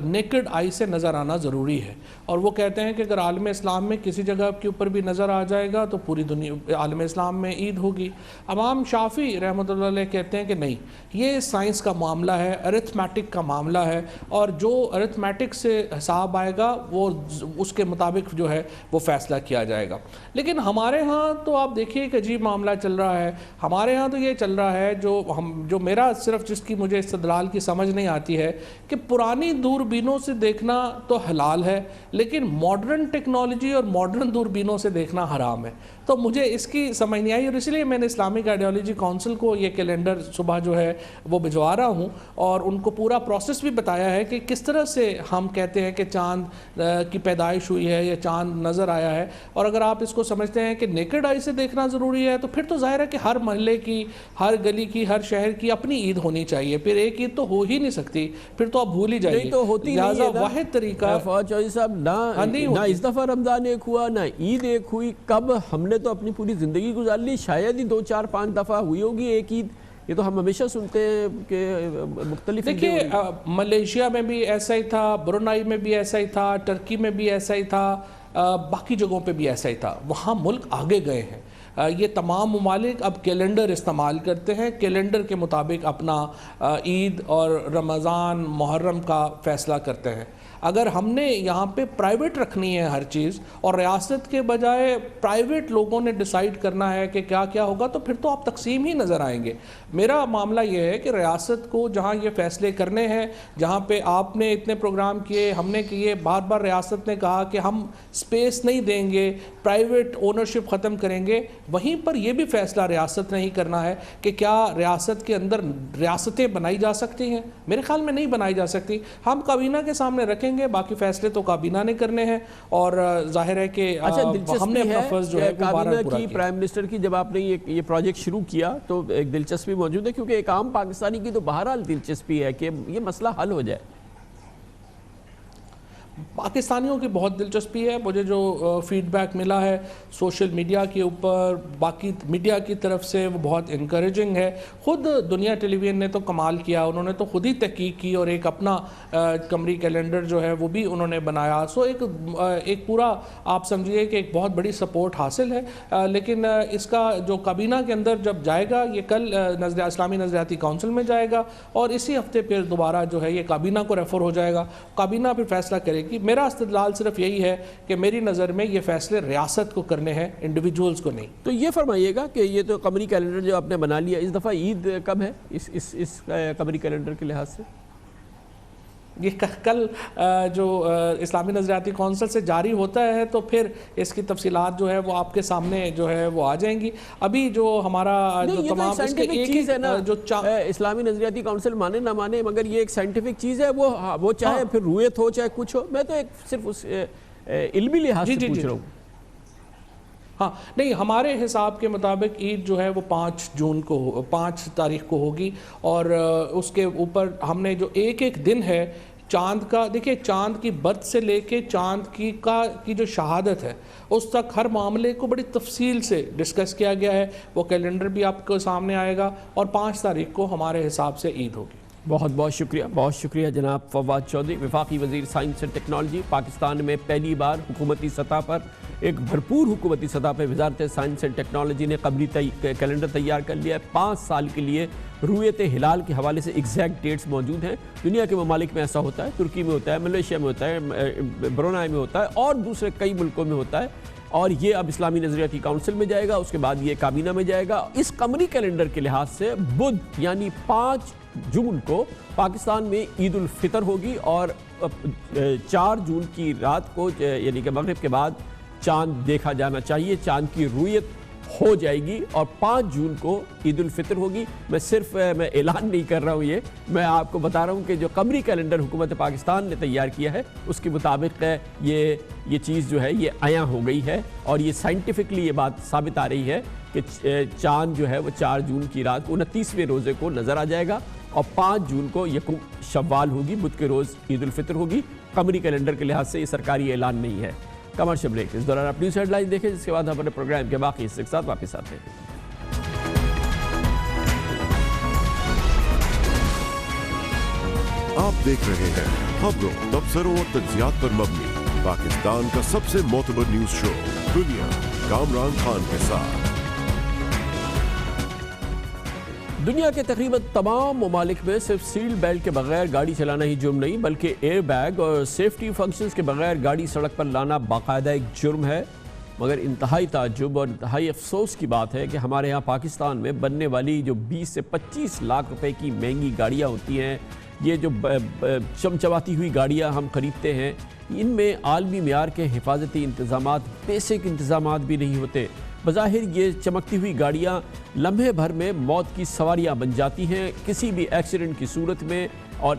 نیکڈ آئی سے نظر آنا ضروری ہے، اور وہ کہتے ہیں کہ اگر عالم اسلام میں کسی جگہ کے اوپر بھی نظر آ جائے گا تو پوری دنیا عالم اسلام میں عید ہوگی. امام شافعی رحمۃ اللہ علیہ کہتے ہیں کہ نہیں، یہ سائنس کا معاملہ ہے، ارتھمیٹک کا معاملہ ہے، اور جو ارتھمیٹک سے حساب آئے گا وہ اس کے مطابق جو ہے وہ فیصلہ کیا جائے گا. لیکن ہمارے ہاں تو آپ دیکھیے ایک عجیب معاملہ چل رہا ہے. ہمارے ہاں تو یہ چل رہا ہے جو میرا صرف جس کی مجھے استدلال کی سمجھ نہیں آتی ہے کہ پرانی دوربینوں سے دیکھنا تو حلال ہے لیکن ماڈرن ٹیکنالوجی اور ماڈرن دوربینوں سے دیکھنا حرام ہے. تو مجھے اس کی سمجھ نہیں آئی اور اس لیے میں نے اسلامک آئیڈیالوجی کونسل کو یہ کیلنڈر صبح جو ہے وہ بھجوا رہا ہوں اور ان کو پورا پروسیس بھی بتایا ہے کہ کس طرح سے ہم کہتے ہیں کہ چاند کی پیدائش ہوئی ہے یا چاند نظر آیا ہے. اور اگر آپ اس کو سمجھتے ہیں کہ نیکڈ آئی سے دیکھنا ضروری ہے تو پھر تو ظاہر ہے کہ ہر محلے کی، ہر گلی کی، ہر شہر کی اپنی عید ہونی چاہیے. پھر ایک عید تو ہو ہی نہیں سکتی، پھر تو آپ بھول ہی جائیے. لہٰذا واحد طریقہ فواز چودھری صاحب نہ اس دفعہ رمضان ایک ہوا نہ عید ایک ہوئی. کب ہم نے تو اپنی پوری زندگی گزار لی، شاید ہی 2 4 5 دفعہ ہوئی ہوگی ایک عید. یہ تو ہم ہمیشہ سنتے ہیں کہ مختلف. دیکھیے ملیشیا میں بھی ایسا ہی تھا، برونائی میں بھی ایسا ہی تھا، ٹرکی میں بھی ایسا ہی تھا، باقی جگہوں پہ بھی ایسا ہی تھا. وہاں ملک آگے گئے ہیں. یہ تمام ممالک اب کیلنڈر استعمال کرتے ہیں، کیلنڈر کے مطابق اپنا عید اور رمضان، محرم کا فیصلہ کرتے ہیں. اگر ہم نے یہاں پہ پرائیویٹ رکھنی ہے ہر چیز اور ریاست کے بجائے پرائیویٹ لوگوں نے ڈیسائیڈ کرنا ہے کہ کیا کیا ہوگا تو پھر تو آپ تقسیم ہی نظر آئیں گے. میرا معاملہ یہ ہے کہ ریاست کو جہاں یہ فیصلے کرنے ہیں، جہاں پہ آپ نے اتنے پروگرام کیے، ہم نے کیے، بار بار ریاست نے کہا کہ ہم سپیس نہیں دیں گے، پرائیویٹ اونرشپ ختم کریں گے، وہیں پر یہ بھی فیصلہ ریاست نے ہی کرنا ہے کہ کیا ریاست کے اندر ریاستیں بنائی جا سکتی ہیں. میرے خیال میں نہیں بنائی جا سکتی. ہم کابینہ کے سامنے رکھیں گے، باقی فیصلے تو کابینہ نے کرنے ہیں اور ظاہر ہے کہ ہم نے اپنا فرض جو ہے کابینہ کی، پرائم منسٹر کی. جب آپ نے یہ پروجیکٹ شروع کیا تو ایک دلچسپی موجود ہے کیونکہ ایک عام پاکستانی کی تو بہرحال دلچسپی ہے کہ یہ مسئلہ حل ہو جائے. پاکستانیوں کی بہت دلچسپی ہے. مجھے جو فیڈ بیک ملا ہے سوشل میڈیا کے اوپر، باقی میڈیا کی طرف سے، وہ بہت انکریجنگ ہے. خود دنیا ٹیلی ویژن نے تو کمال کیا، انہوں نے تو خود ہی تحقیق کی اور ایک اپنا قمری کیلنڈر جو ہے وہ بھی انہوں نے بنایا. سو ایک پورا آپ سمجھیے کہ ایک بہت بڑی سپورٹ حاصل ہے. لیکن اس کا جو کابینہ کے اندر جب جائے گا، یہ کل اسلامی نظریاتی کونسل میں جائے گا اور اسی ہفتے پھر دوبارہ جو ہے یہ کابینہ کو ریفر ہو جائے گا. کابینہ پھر فیصلہ کرے گی. میرا استدلال صرف یہی ہے کہ میری نظر میں یہ فیصلے ریاست کو کرنے ہیں، انڈیویجولز کو نہیں. تو یہ فرمائیے گا کہ یہ تو قمری کیلنڈر جو آپ نے بنا لیا، اس دفعہ عید کب ہے اس قمری کیلنڈر کے لحاظ سے؟ یہ کل جو اسلامی نظریاتی کونسل سے جاری ہوتا ہے تو پھر اس کی تفصیلات جو ہے وہ آپ کے سامنے جو ہے وہ آ جائیں گی. ابھی جو ہمارا جو تمام اس کے ایک چیز ہے نا جو اسلامی نظریاتی کونسل مانے نہ مانے مگر یہ ایک سائنٹیفک چیز ہے, وہ چاہے پھر رویت ہو چاہے کچھ ہو, میں تو ایک صرف اس علمی لحاظ سے پوچھ رہا ہوں. ہاں نہیں, ہمارے حساب کے مطابق عید جو ہے وہ 5 تاریخ کو ہوگی, اور اس کے اوپر ہم نے جو ایک دن ہے چاند کا, دیکھیں چاند کی برتھ سے لے کے چاند کی جو شہادت ہے اس تک ہر معاملے کو بڑی تفصیل سے ڈسکس کیا گیا ہے. وہ کیلنڈر بھی آپ کو سامنے آئے گا, اور 5 تاریخ کو ہمارے حساب سے عید ہوگی. بہت شکریہ جناب فواد چودھری, وفاقی وزیر سائنس اینڈ ٹیکنالوجی. پاکستان میں پہلی بار حکومتی سطح پر, ایک بھرپور حکومتی سطح پر وزارت سائنس اینڈ ٹیکنالوجی نے قمری کیلنڈر تیار کر لیا ہے. 5 سال کے لیے رویت ہلال کے حوالے سے ایگزیکٹ ڈیٹس موجود ہیں. دنیا کے ممالک میں ایسا ہوتا ہے, ترکی میں ہوتا ہے, ملیشیا میں ہوتا ہے, برونائی میں ہوتا ہے, اور دوسرے کئی ملکوں میں ہوتا ہے, اور یہ اب اسلامی نظریاتی کونسل میں جائے گا, اس کے بعد یہ کابینہ میں جائے گا. اس قمری کیلنڈر کے لحاظ سے بدھ یعنی 5 جون کو پاکستان میں عید الفطر ہوگی, اور 4 جون کی رات کو یعنی کہ مغرب کے بعد چاند دیکھا جانا چاہیے, چاند کی رویت ہو جائے گی, اور 5 جون کو عید الفطر ہوگی. میں اعلان نہیں کر رہا ہوں, یہ میں آپ کو بتا رہا ہوں کہ جو قمری کیلنڈر حکومت پاکستان نے تیار کیا ہے اس کے مطابق یہ چیز جو ہے یہ عیاں ہو گئی ہے, اور یہ سائنٹیفکلی یہ بات ثابت آ رہی ہے کہ چاند جو ہے وہ 4 جون کی رات کو 29ویں روزے کو نظر آ جائے گا, اور 5 جون کو یکم شوال ہوگی, بدھ کے روز عید الفطر ہوگی. قمری کیلنڈر کے لحاظ سے یہ سرکاری اعلان نہیں ہے. کمرشل بریک, اس دوران آپ نیوز ہیڈ لائن دیکھیں, جس کے بعد ہم اپنے پروگرام کے باقی حصے کے ساتھ واپس آتے ہیں. آپ دیکھ رہے ہیں خبروں, تبصروں اور تجزیات پر مبنی پاکستان کا سب سے معتبر نیوز شو دنیا, کامران خان کے ساتھ. دنیا کے تقریباً تمام ممالک میں صرف سیل بیلٹ کے بغیر گاڑی چلانا ہی جرم نہیں, بلکہ ایئر بیگ اور سیفٹی فنکشنز کے بغیر گاڑی سڑک پر لانا باقاعدہ ایک جرم ہے. مگر انتہائی تعجب اور انتہائی افسوس کی بات ہے کہ ہمارے ہاں پاکستان میں بننے والی جو 20 سے 25 لاکھ روپے کی مہنگی گاڑیاں ہوتی ہیں, یہ جو چمچماتی ہوئی گاڑیاں ہم خریدتے ہیں, ان میں عالمی معیار کے حفاظتی انتظامات, بیسک انتظامات بھی نہیں ہوتے. بظاہر یہ چمکتی ہوئی گاڑیاں لمحے بھر میں موت کی سواریاں بن جاتی ہیں. کسی بھی ایکسیڈنٹ کی صورت میں, اور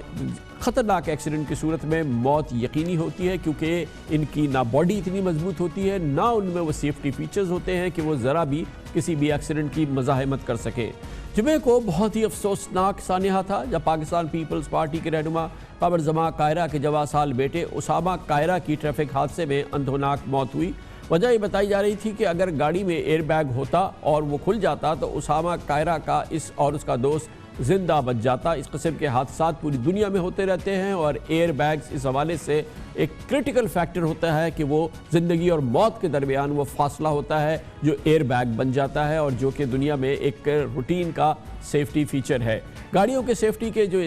خطرناک ایکسیڈنٹ کی صورت میں موت یقینی ہوتی ہے, کیونکہ ان کی نہ باڈی اتنی مضبوط ہوتی ہے, نہ ان میں وہ سیفٹی فیچرز ہوتے ہیں کہ وہ ذرا بھی کسی بھی ایکسیڈنٹ کی مزاحمت کر سکے. جمعے کو بہت ہی افسوسناک سانحہ تھا جب پاکستان پیپلز پارٹی کے رہنما قمر زمان قاہرہ کے 12 سال بیٹے اسامہ قاہرہ کی ٹریفک حادثے میں اندھوناک موت ہوئی. وجہ یہ بتائی جا رہی تھی کہ اگر گاڑی میں ایئر بیگ ہوتا اور وہ کھل جاتا تو اسامہ قاہرہ کا اور اس کا دوست زندہ بچ جاتا. اس قسم کے حادثات پوری دنیا میں ہوتے رہتے ہیں, اور ایئر بیگز اس حوالے سے ایک کرٹیکل فیکٹر ہوتا ہے کہ وہ زندگی اور موت کے درمیان وہ فاصلہ ہوتا ہے جو ایئر بیگ بن جاتا ہے, اور جو کہ دنیا میں ایک روٹین کا سیفٹی فیچر ہے. گاڑیوں کے سیفٹی کے جو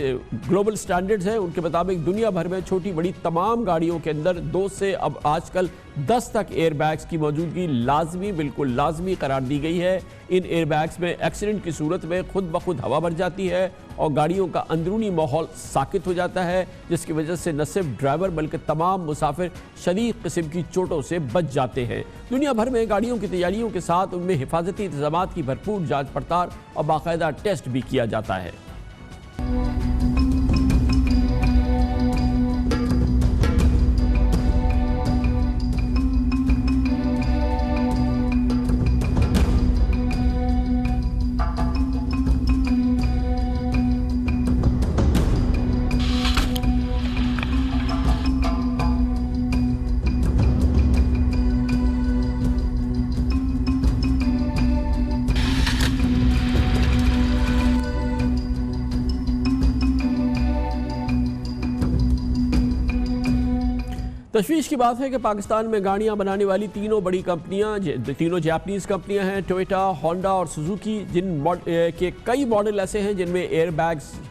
گلوبل سٹینڈرڈز ہیں ان کے مطابق دنیا بھر میں چھوٹی بڑی تمام گاڑیوں کے اندر 2 سے اب آج کل 10 تک ایئر بیگز کی موجودگی لازمی, بالکل لازمی قرار دی گئی ہے. ان ایئر بیگز میں ایکسیڈنٹ کی صورت میں خود بخود ہوا بھر جاتی ہے اور گاڑیوں کا اندرونی ماحول ساکت ہو جاتا ہے, جس کی وجہ سے نہ صرف ڈرائیور بلکہ تمام مسافر شدید قسم کی چوٹوں سے بچ جاتے ہیں. دنیا بھر میں گاڑیوں کی تیاریوں کے ساتھ ان میں حفاظتی انتظامات کی بھرپور جانچ پڑتال اور باقاعدہ ٹیسٹ بھی کیا جاتا ہے. تشویش کی بات ہے کہ پاکستان میں گاڑیاں بنانے والی تینوں بڑی کمپنیاں, تینوں جاپنیز کمپنیاں ہیں, ٹویوٹا, ہونڈا اور سوزوکی, جن کے کئی ماڈل ایسے ہیں جن میں ایئر بیگز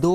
2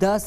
10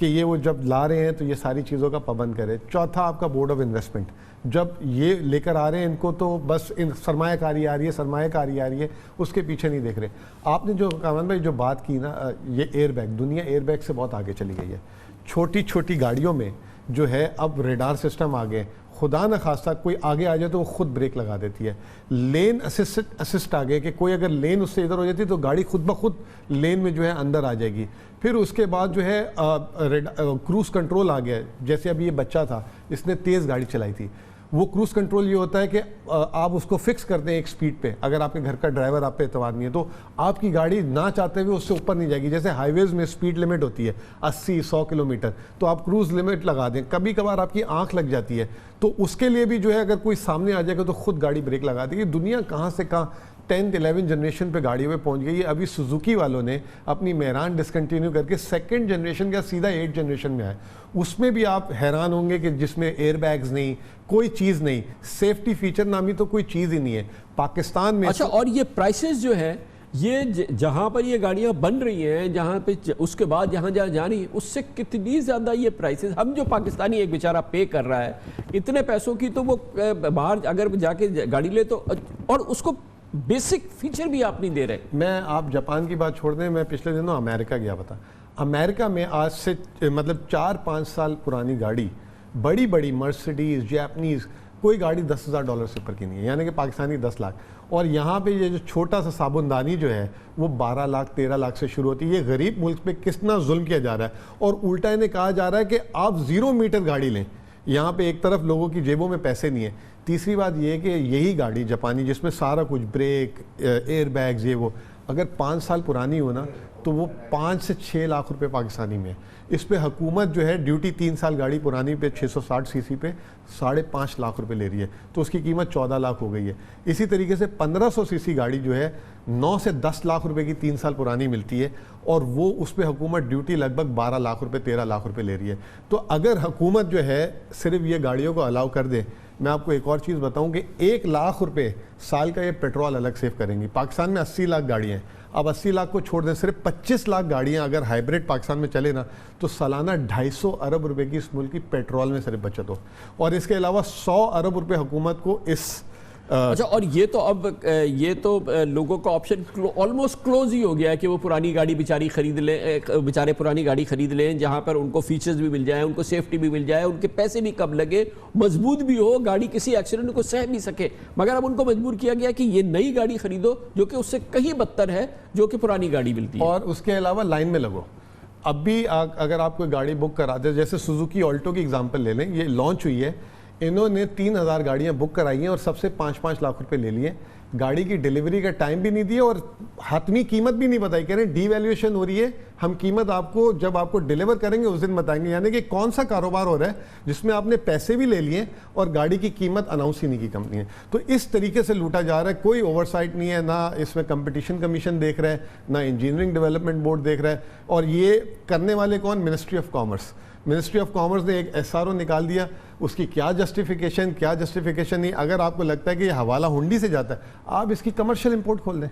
کہ یہ وہ جب لا رہے ہیں تو یہ ساری چیزوں کا پابند کرے. چوتھا آپ کا بورڈ آف انویسٹمنٹ, جب یہ لے کر آ رہے ہیں ان کو تو بس سرمایہ کاری آ رہی ہے, اس کے پیچھے نہیں دیکھ رہے. آپ نے جو کامران بھائی جو بات کی نا, یہ ایئر بیگ, دنیا ایئر بیگ سے بہت آگے چلی گئی ہے. چھوٹی چھوٹی گاڑیوں میں جو ہے اب ریڈار سسٹم آ گئے, خدا نہ خواستہ کوئی آگے آ جائے تو وہ خود بریک لگا دیتی ہے. لین اسسٹ آ گئے کہ کوئی اگر لین اس سے ادھر ہو جاتی تو گاڑی خود بخود لین میں جو ہے اندر آ جائے گی. پھر اس کے بعد جو ہے کروز کنٹرول آ گیا. جیسے ابھی یہ بچہ تھا, اس نے تیز گاڑی چلائی تھی, وہ کروز کنٹرول یہ ہوتا ہے کہ آپ اس کو فکس کرتے ہیں ایک سپیڈ پہ. اگر آپ کے گھر کا ڈرائیور آپ پہ اعتماد نہیں ہے تو آپ کی گاڑی نہ چاہتے ہوئے اس سے اوپر نہیں جائے گی. جیسے ہائی ویز میں سپیڈ لمٹ ہوتی ہے 80-100 کلومیٹر, تو آپ کروز لمٹ لگا دیں. کبھی کبھار آپ کی آنکھ لگ جاتی ہے تو اس کے لیے بھی جو ہے اگر کوئی سامنے آ جائے گا تو خود گاڑی بریک لگا دے گی. دنیا کہاں سے کہاں 10th 11th جنریشن پہ گاڑیوں پہ پہنچ گئی ہے. ابھی سوزوکی والوں نے اپنی میران ڈسکنٹینیو کر کے 2nd جنریشن کا سیدھا 8th جنریشن میں آئے. اس میں بھی آپ حیران ہوں گے کہ جس میں ایئر بیگز نہیں, کوئی چیز نہیں, سیفٹی فیچر نامی تو کوئی چیز ہی نہیں ہے پاکستان میں. اچھا, اور یہ پرائسز جو ہے یہ جہاں پر یہ گاڑیاں بن رہی ہیں, جہاں پہ اس کے بعد جہاں جا رہی ہیں, اس سے کتنی زیادہ یہ پرائسز, ہم جو پاکستانی ایک بیچارہ پے کر رہا ہے اتنے پیسوں کی, تو وہ باہر اگر جا کے گاڑی لے تو, اور اس کو بیسک فیچر بھی آپ نہیں دے رہے. میں آپ جاپان کی بات چھوڑ دیں, میں پچھلے دنوں امریکہ گیا تھا. امریکہ میں آج سے مطلب 4-5 سال پرانی گاڑی, بڑی بڑی مرسڈیز, جیپنیز, کوئی گاڑی $10,000 سے اوپر کی نہیں ہے, یعنی کہ پاکستانی 10 لاکھ. اور یہاں پہ یہ جو چھوٹا سا صابن دانی جو ہے وہ 12 لاکھ 13 لاکھ سے شروع ہوتی ہے. یہ غریب ملک پہ کتنا ظلم کیا جا رہا ہے, اور الٹا انہیں کہا جا رہا ہے کہ آپ 0 میٹر گاڑی لیں. یہاں پہ ایک طرف لوگوں کی جیبوں میں پیسے نہیں ہیں. تیسری بات یہ ہے کہ یہی گاڑی جاپانی جس میں سارا کچھ بریک, ایئر بیگز, یہ وہ, اگر 5 سال پرانی ہو نا تو وہ 5 سے 6 لاکھ روپے پاکستانی میں. اس پہ حکومت جو ہے ڈیوٹی 3 سال گاڑی پرانی پہ 660 سی سی پہ 5.5 لاکھ روپے لے رہی ہے, تو اس کی قیمت 14 لاکھ ہو گئی ہے. اسی طریقے سے 1500 سی سی گاڑی جو ہے 9 سے 10 لاکھ روپے کی 3 سال پرانی ملتی ہے, اور وہ اس پہ حکومت ڈیوٹی لگ بھگ 12 لاکھ روپے 13 لاکھ روپے لے رہی ہے. تو اگر حکومت جو ہے صرف یہ گاڑیوں کو الاؤ کر دے, میں آپ کو ایک اور چیز بتاؤں کہ 1 لاکھ روپے سال کا یہ پیٹرول الگ سیو کریں گی. پاکستان میں 80 لاکھ گاڑیاں ہیں, اب 80 لاکھ کو چھوڑ دیں, صرف 25 لاکھ گاڑیاں اگر ہائیبریڈ پاکستان میں چلے نا تو سالانہ 250 ارب روپے کی اس ملک کی پیٹرول میں صرف بچت ہو, اور اس کے علاوہ 100 ارب روپے حکومت کو اس. اچھا, اور یہ تو اب یہ تو لوگوں کا آپشن آلموسٹ کلوز ہی ہو گیا ہے کہ وہ پرانی گاڑی بیچارے پرانی گاڑی خرید لیں جہاں پر ان کو فیچرز بھی مل جائیں, ان کو سیفٹی بھی مل جائے, ان کے پیسے بھی کم لگے, مضبوط بھی ہو, گاڑی کسی ایکسیڈنٹ کو سہ بھی سکے. مگر اب ان کو مجبور کیا گیا کہ یہ نئی گاڑی خریدو جو کہ اس سے کہیں بدتر ہے جو کہ پرانی گاڑی ملتی ہے. اور اس کے علاوہ لائن میں لگو. اب بھی اگر آپ کوئی گاڑی بک کراتے, جیسے سوزوکی آلٹو کی اگزامپل لے لیں, یہ لانچ ہوئی ہے, انہوں نے 3000 گاڑیاں بک کرائی ہیں اور سب سے 5-5 لاکھ روپے لے لیے. گاڑی کی ڈیلیوری کا ٹائم بھی نہیں دیا اور حتمی قیمت بھی نہیں بتائی. کہہ رہے ہیں ڈی ویلیویشن ہو رہی ہے, ہم قیمت آپ کو جب آپ کو ڈیلیور کریں گے اس دن بتائیں گے. یعنی کہ کون سا کاروبار ہو رہا ہے جس میں آپ نے پیسے بھی لے لیے اور گاڑی کی قیمت اناؤنس ہی نہیں کی کمپنی ہے. تو اس طریقے سے لوٹا جا رہا ہے, کوئی اوور سائٹ نہیں ہے, نہ اس میں کمپٹیشن کمیشن دیکھ رہا ہے, نہ انجینئرنگ ڈیولپمنٹ بورڈ دیکھ رہا ہے. اور یہ کرنے والے کون؟ Ministry of commerce. Ministry of commerce نے ایک ایس آر او نکال دیا, اس کی کیا جسٹیفیکیشن نہیں. اگر آپ کو لگتا ہے کہ یہ حوالہ ہنڈی سے جاتا ہے, آپ اس کی کمرشل امپورٹ کھول دیں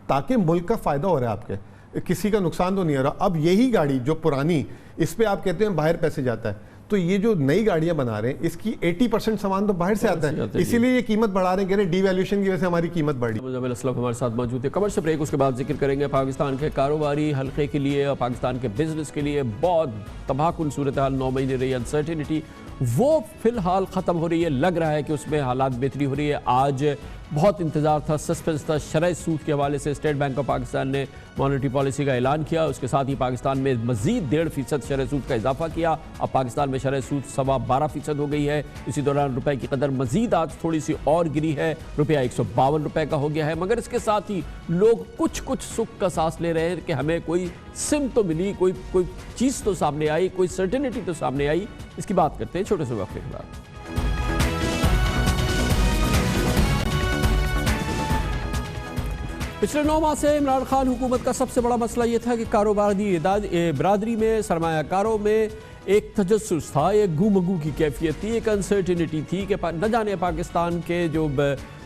تاکہ ملک کا فائدہ ہو رہا ہے, آپ کے کسی کا نقصان تو نہیں ہو رہا. اب یہی گاڑی جو پرانی, اس پہ آپ کہتے ہیں باہر پیسے جاتا ہے, تو یہ جو نئی گاڑیاں بنا رہے ہیں اس کی 80% سامان تو باہر سے آتا ہے, اسی لیے یہ قیمت بڑھا رہے ہیں. کہہ رہے ہیں ڈی ویلیویشن کی وجہ سے ہماری قیمت بڑھی. مزمل اسلم ہمارے ساتھ موجود ہے. کمرشل بریک, اس کے بعد ذکر کریں گے پاکستان کے کاروباری حلقے کے لیے اور پاکستان کے بزنس کے لیے بہت تباہ کن صورتحال 9 مہینے رہی انسرٹینٹی, وہ فی الحال ختم ہو رہی ہے. لگ رہا ہے کہ اس میں حالات بہتری ہو رہی ہے. آج بہت انتظار تھا, سسپنس تھا. شرح سود کے حوالے سے اسٹیٹ بینک آف پاکستان نے مانیٹری پالیسی کا اعلان کیا, اس کے ساتھ ہی پاکستان میں مزید 1.5% شرح سود کا اضافہ کیا. اب پاکستان میں شرح سود 12.25% ہو گئی ہے. اسی دوران روپے کی قدر مزید آج تھوڑی سی اور گری ہے, روپیہ 152 روپے کا ہو گیا ہے. مگر اس کے ساتھ ہی لوگ کچھ سکھ کا سانس لے رہے ہیں کہ ہمیں کوئی سم تو ملی, کوئی چیز تو سامنے آئی, کوئی سرٹینٹی تو سامنے آئی. اس کی بات کرتے ہیں چھوٹے سے وقفے کے بعد. پچھلے 9 ماہ سے عمران خان حکومت کا سب سے بڑا مسئلہ یہ تھا کہ کاروباری برادری میں, سرمایہ کاروں میں ایک تجسس تھا, ایک گو مگو کی کیفیت تھی, ایک انسرٹینٹی تھی کہ نہ جانے پاکستان کے جو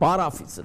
12.25%।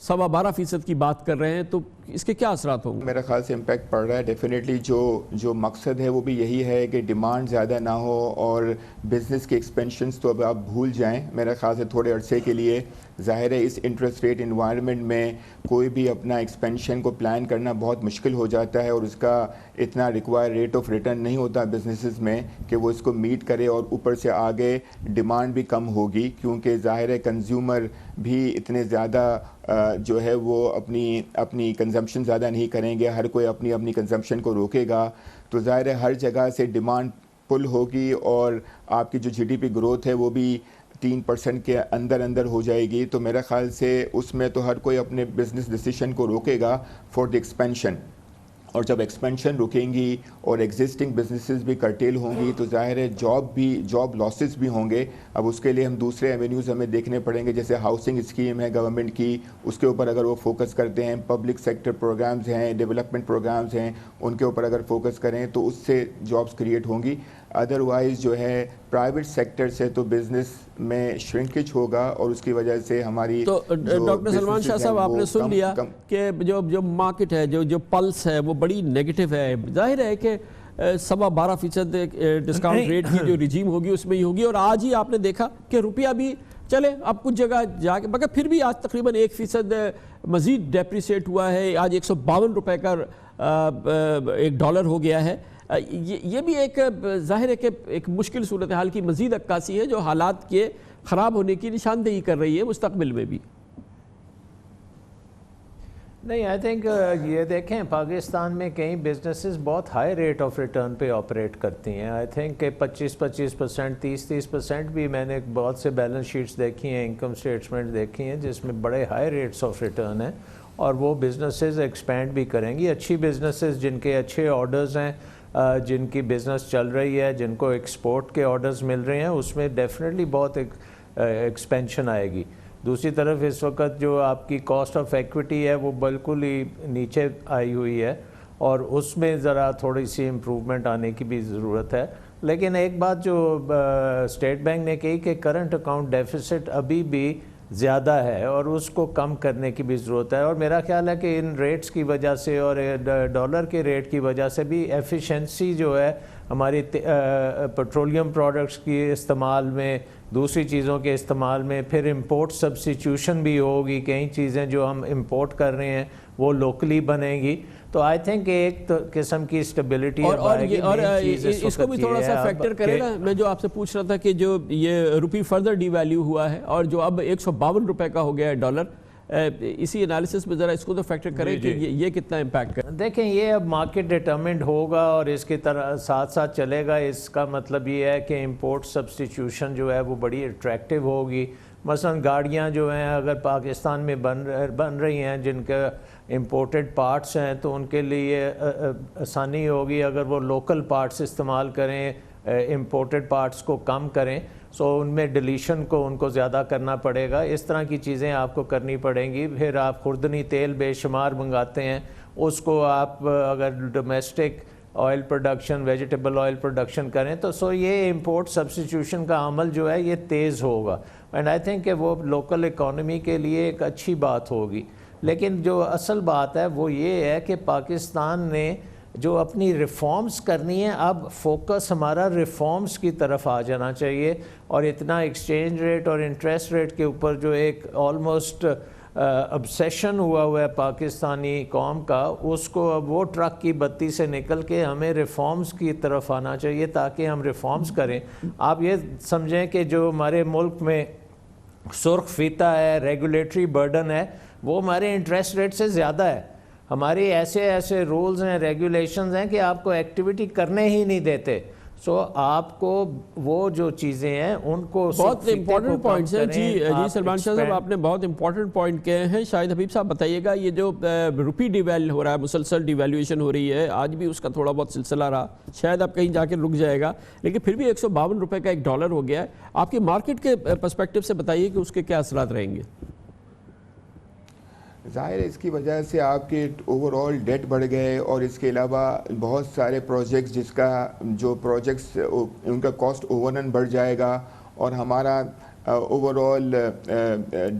12.25% کی بات کر رہے ہیں, تو اس کے کیا اثرات ہوں گے؟ میرا خیال سے امپیکٹ پڑ رہا ہے ڈیفینیٹلی. جو مقصد ہے وہ بھی یہی ہے کہ ڈیمانڈ زیادہ نہ ہو اور بزنس کے ایکسپینشنز تو اب آپ بھول جائیں. میرا خیال سے تھوڑے عرصے کے لیے ظاہر ہے اس انٹرسٹ ریٹ انوائرمنٹ میں کوئی بھی اپنا ایکسپینشن کو پلان کرنا بہت مشکل ہو جاتا ہے, اور اس کا اتنا ریکوائر ریٹ آف ریٹرن نہیں ہوتا بزنسز میں کہ وہ اس کو میٹ کرے, اور اوپر سے آگے ڈیمانڈ بھی کم ہوگی کیونکہ ظاہر ہے کنزیومر بھی اتنے زیادہ جو ہے وہ اپنی کنزمپشن زیادہ نہیں کریں گے, ہر کوئی اپنی کنزمپشن کو روکے گا, تو ظاہر ہے ہر جگہ سے ڈیمانڈ پل ہوگی اور آپ کی جو جی ڈی پی گروتھ ہے وہ بھی 3% کے اندر ہو جائے گی. تو میرا خیال سے اس میں تو ہر کوئی اپنے بزنس ڈیسیشن کو روکے گا فار دی ایکسپینشن, اور جب ایکسپینشن رکیں گی اور ایگزسٹنگ بزنسز بھی کرٹیل ہوں گی تو ظاہر ہے جاب لاسز بھی ہوں گے. اب اس کے لیے ہم دوسرے ایونیوز ہمیں دیکھنے پڑیں گے, جیسے ہاؤسنگ اسکیم ہے گورنمنٹ کی, اس کے اوپر اگر وہ فوکس کرتے ہیں, پبلک سیکٹر پروگرامز ہیں, ڈیولپمنٹ پروگرامز ہیں, ان کے اوپر اگر فوکس کریں تو اس سے جابس کریٹ ہوں گی. ادروائز جو ہے پرائیویٹ سیکٹر سے تو بزنس میں شرنکیج ہوگا, اور اس کی وجہ سے ہماری تو ڈاکٹر سلمان شاہ صاحب آپ نے سن لیا کہ جو مارکیٹ ہے, جو پلس ہے وہ بڑی نیگیٹو ہے. ظاہر ہے کہ 12.25% ڈسکاؤنٹ ریٹ کی جو رجیم ہوگی اس میں ہی ہوگی, اور آج ہی آپ نے دیکھا کہ روپیہ بھی چلے اب کچھ جگہ جا کے, مگر پھر بھی آج تقریباً 1% مزید ڈیپریسیٹ ہوا ہے. آج 152 روپے کا $1 ہو گیا ہے. یہ بھی ایک ظاہر ہے کہ ایک مشکل صورتحال کی مزید عکاسی ہے جو حالات کے خراب ہونے کی نشاندہی کر رہی ہے مستقبل میں بھی. نہیں, آئی تھنک یہ دیکھیں پاکستان میں کئی بزنسز بہت ہائی ریٹ آف ریٹرن پہ آپریٹ کرتی ہیں. آئی تھنک کہ 25% 30% بھی میں نے بہت سے بیلنس شیٹس دیکھی ہیں, انکم سٹیٹمنٹ دیکھی ہیں جس میں بڑے ہائی ریٹس آف ریٹرن ہیں, اور وہ بزنسز ایکسپینڈ بھی کریں گی. اچھی بزنسز جن کے اچھے آرڈرز ہیں, جن کی بزنس چل رہی ہے, جن کو ایکسپورٹ کے آرڈرز مل رہے ہیں, اس میں ڈیفینیٹلی بہت ایکسپینشن آئے گی. دوسری طرف اس وقت جو آپ کی کاسٹ آف ایکویٹی ہے وہ بالکل ہی نیچے آئی ہوئی ہے, اور اس میں ذرا تھوڑی سی امپروومنٹ آنے کی بھی ضرورت ہے. لیکن ایک بات جو اسٹیٹ بینک نے کہی کہ کرنٹ اکاؤنٹ ڈیفیسٹ ابھی بھی زیادہ ہے اور اس کو کم کرنے کی بھی ضرورت ہے, اور میرا خیال ہے کہ ان ریٹس کی وجہ سے اور ڈالر کے ریٹ کی وجہ سے بھی ایفیشنسی جو ہے ہماری پیٹرولیم پروڈکٹس کی استعمال میں, دوسری چیزوں کے استعمال میں, پھر امپورٹ سبسٹیٹیوشن بھی ہوگی, کئی چیزیں جو ہم امپورٹ کر رہے ہیں وہ لوکلی بنیں گی. تو آئی تھنک ایک قسم کی اسٹیبلٹی اور اس کو بھی تھوڑا سا فیکٹر کرے نا. میں جو آپ سے پوچھ رہا تھا کہ جو یہ روپی فردر ڈی ویلیو ہوا ہے اور جو اب 152 روپے کا ہو گیا ہے ڈالر, اسی انالیسس میں ذرا اس کو تو فیکٹر کریں کہ یہ کتنا امپیکٹ کرے. دیکھیں یہ اب مارکیٹ ڈیٹرمنڈ ہوگا اور اس کے ساتھ ساتھ چلے گا. اس کا مطلب یہ ہے کہ امپورٹ سبسٹیٹیوشن جو ہے وہ بڑی اٹریکٹیو ہوگی. مثلا گاڑیاں جو ہیں اگر پاکستان میں بن رہی ہیں جن کے امپورٹڈ پارٹس ہیں تو ان کے لیے آسانی ہوگی اگر وہ لوکل پارٹس استعمال کریں, امپورٹڈ پارٹس کو کم کریں. سو ان میں ڈلیشن کو ان کو زیادہ کرنا پڑے گا. اس طرح کی چیزیں آپ کو کرنی پڑیں گی. پھر آپ خوردنی تیل بے شمار منگاتے ہیں, اس کو آپ اگر domestic oil production, vegetable oil production کریں تو سو یہ امپورٹ سبسٹیٹیوشن کا عمل جو ہے یہ تیز ہوگا, اینڈ آئی تھنک کہ وہ لوکل اکانومی کے لیے ایک اچھی بات ہوگی. لیکن جو اصل بات ہے وہ یہ ہے کہ پاکستان نے جو اپنی ریفارمز کرنی ہیں, اب فوکس ہمارا ریفارمز کی طرف آ جانا چاہیے, اور اتنا ایکسچینج ریٹ اور انٹرسٹ ریٹ کے اوپر جو ایک آلموسٹ obsession ہوا ہے پاکستانی قوم کا, اس کو اب وہ ٹرک کی بتی سے نکل کے ہمیں ریفارمز کی طرف آنا چاہیے تاکہ ہم ریفارمز کریں. آپ یہ سمجھیں کہ جو ہمارے ملک میں سرخ فیتہ ہے, ریگولیٹری برڈن ہے, وہ ہمارے انٹرسٹ ریٹ سے زیادہ ہے. ہماری ایسے رولز ہیں, ریگولیشنز ہیں کہ آپ کو ایکٹیویٹی کرنے ہی نہیں دیتے. سو آپ کو وہ جو چیزیں ہیں ان کو بہت امپورٹنٹ پوائنٹس ہیں. جی سلمان شاہ صاحب آپ نے بہت امپورٹنٹ پوائنٹ کہے ہیں. شاہد حبیب صاحب بتائیے گا, یہ جو روپی ڈی ویل ہو رہا ہے, مسلسل ڈی ویلیویشن ہو رہی ہے, آج بھی اس کا تھوڑا بہت سلسلہ رہا, شاید اب کہیں جا کے رک جائے گا, لیکن پھر بھی 152 روپے کا $1 ہو گیا ہے. آپ کی مارکیٹ کے پرسپیکٹو سے بتائیے کہ اس کے کیا اثرات رہیں گے. ظاہر ہے اس کی وجہ سے آپ کے اوور آل ڈیٹ بڑھ گئے, اور اس کے علاوہ بہت سارے پروجیکٹس ان کا کاسٹ اوور رن بڑھ جائے گا, اور ہمارا اوورال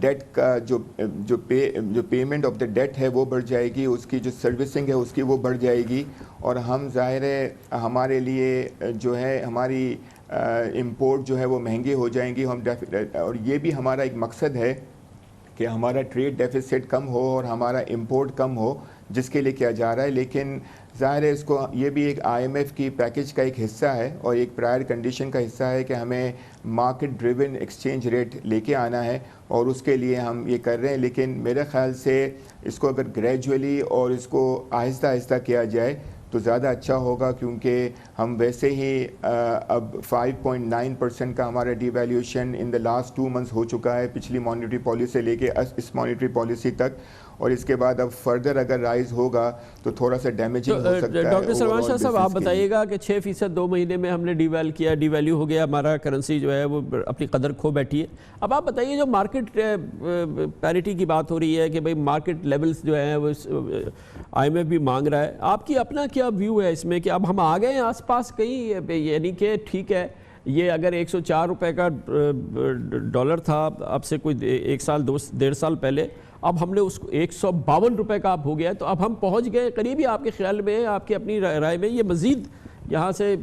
ڈیٹ کا جو پیمنٹ آف دا ڈیٹ ہے وہ بڑھ جائے گی، اس کی جو سروسنگ ہے اس کی وہ بڑھ جائے گی، اور ہم ظاہر ہے ہمارے لیے جو ہے ہماری امپورٹ جو ہے وہ مہنگی ہو جائیں گی. اور یہ بھی ہمارا ایک مقصد ہے کہ ہمارا ٹریڈ ڈیفیسٹ کم ہو اور ہمارا امپورٹ کم ہو، جس کے لیے کیا جا رہا ہے. لیکن ظاہر ہے اس کو یہ بھی ایک IMF کی پیکج کا ایک حصہ ہے اور ایک پرائر کنڈیشن کا حصہ ہے کہ ہمیں مارکیٹ ڈریون ایکسچینج ریٹ لے کے آنا ہے، اور اس کے لیے ہم یہ کر رہے ہیں. لیکن میرے خیال سے اس کو اگر گریجولی اور اس کو آہستہ آہستہ کیا جائے تو زیادہ اچھا ہوگا، کیونکہ ہم ویسے ہی اب 5.9% کا ہمارا devaluation in the last 2 months ہو چکا ہے، پچھلی مانیٹری پالیسی سے لے کے اس مانیٹری پالیسی تک، اور اس کے بعد اب فردر اگر رائز ہوگا تو تھوڑا سا ڈیمیجنگ ہو سکتا ہے. ڈاکٹر سلمان شاہ صاحب، آپ بتائیے گا کہ 6% 2 مہینے میں ہم نے ڈی ویلیو ہو گیا، ہمارا کرنسی جو ہے وہ اپنی قدر کھو بیٹھی ہے. اب آپ بتائیے جو مارکیٹ پیرٹی کی بات ہو رہی ہے کہ بھئی مارکیٹ لیولز جو ہیں وہ IMF بھی مانگ رہا ہے، آپ کی اپنا کیا ویو ہے اس میں کہ اب ہم آ گئے ہیں آس پاس کہیں، یعنی کہ ٹھیک ہے یہ اگر 104 روپے کا ڈالر تھا اب سے کوئی 1 سال 1.5 سال پہلے، اب ہم نے اس کو 152 روپے کا اب ہو گیا ہے، تو اب ہم پہنچ گئے قریب ہی آپ کے خیال میں، آپ کی اپنی رائے میں یہ مزید یہاں سے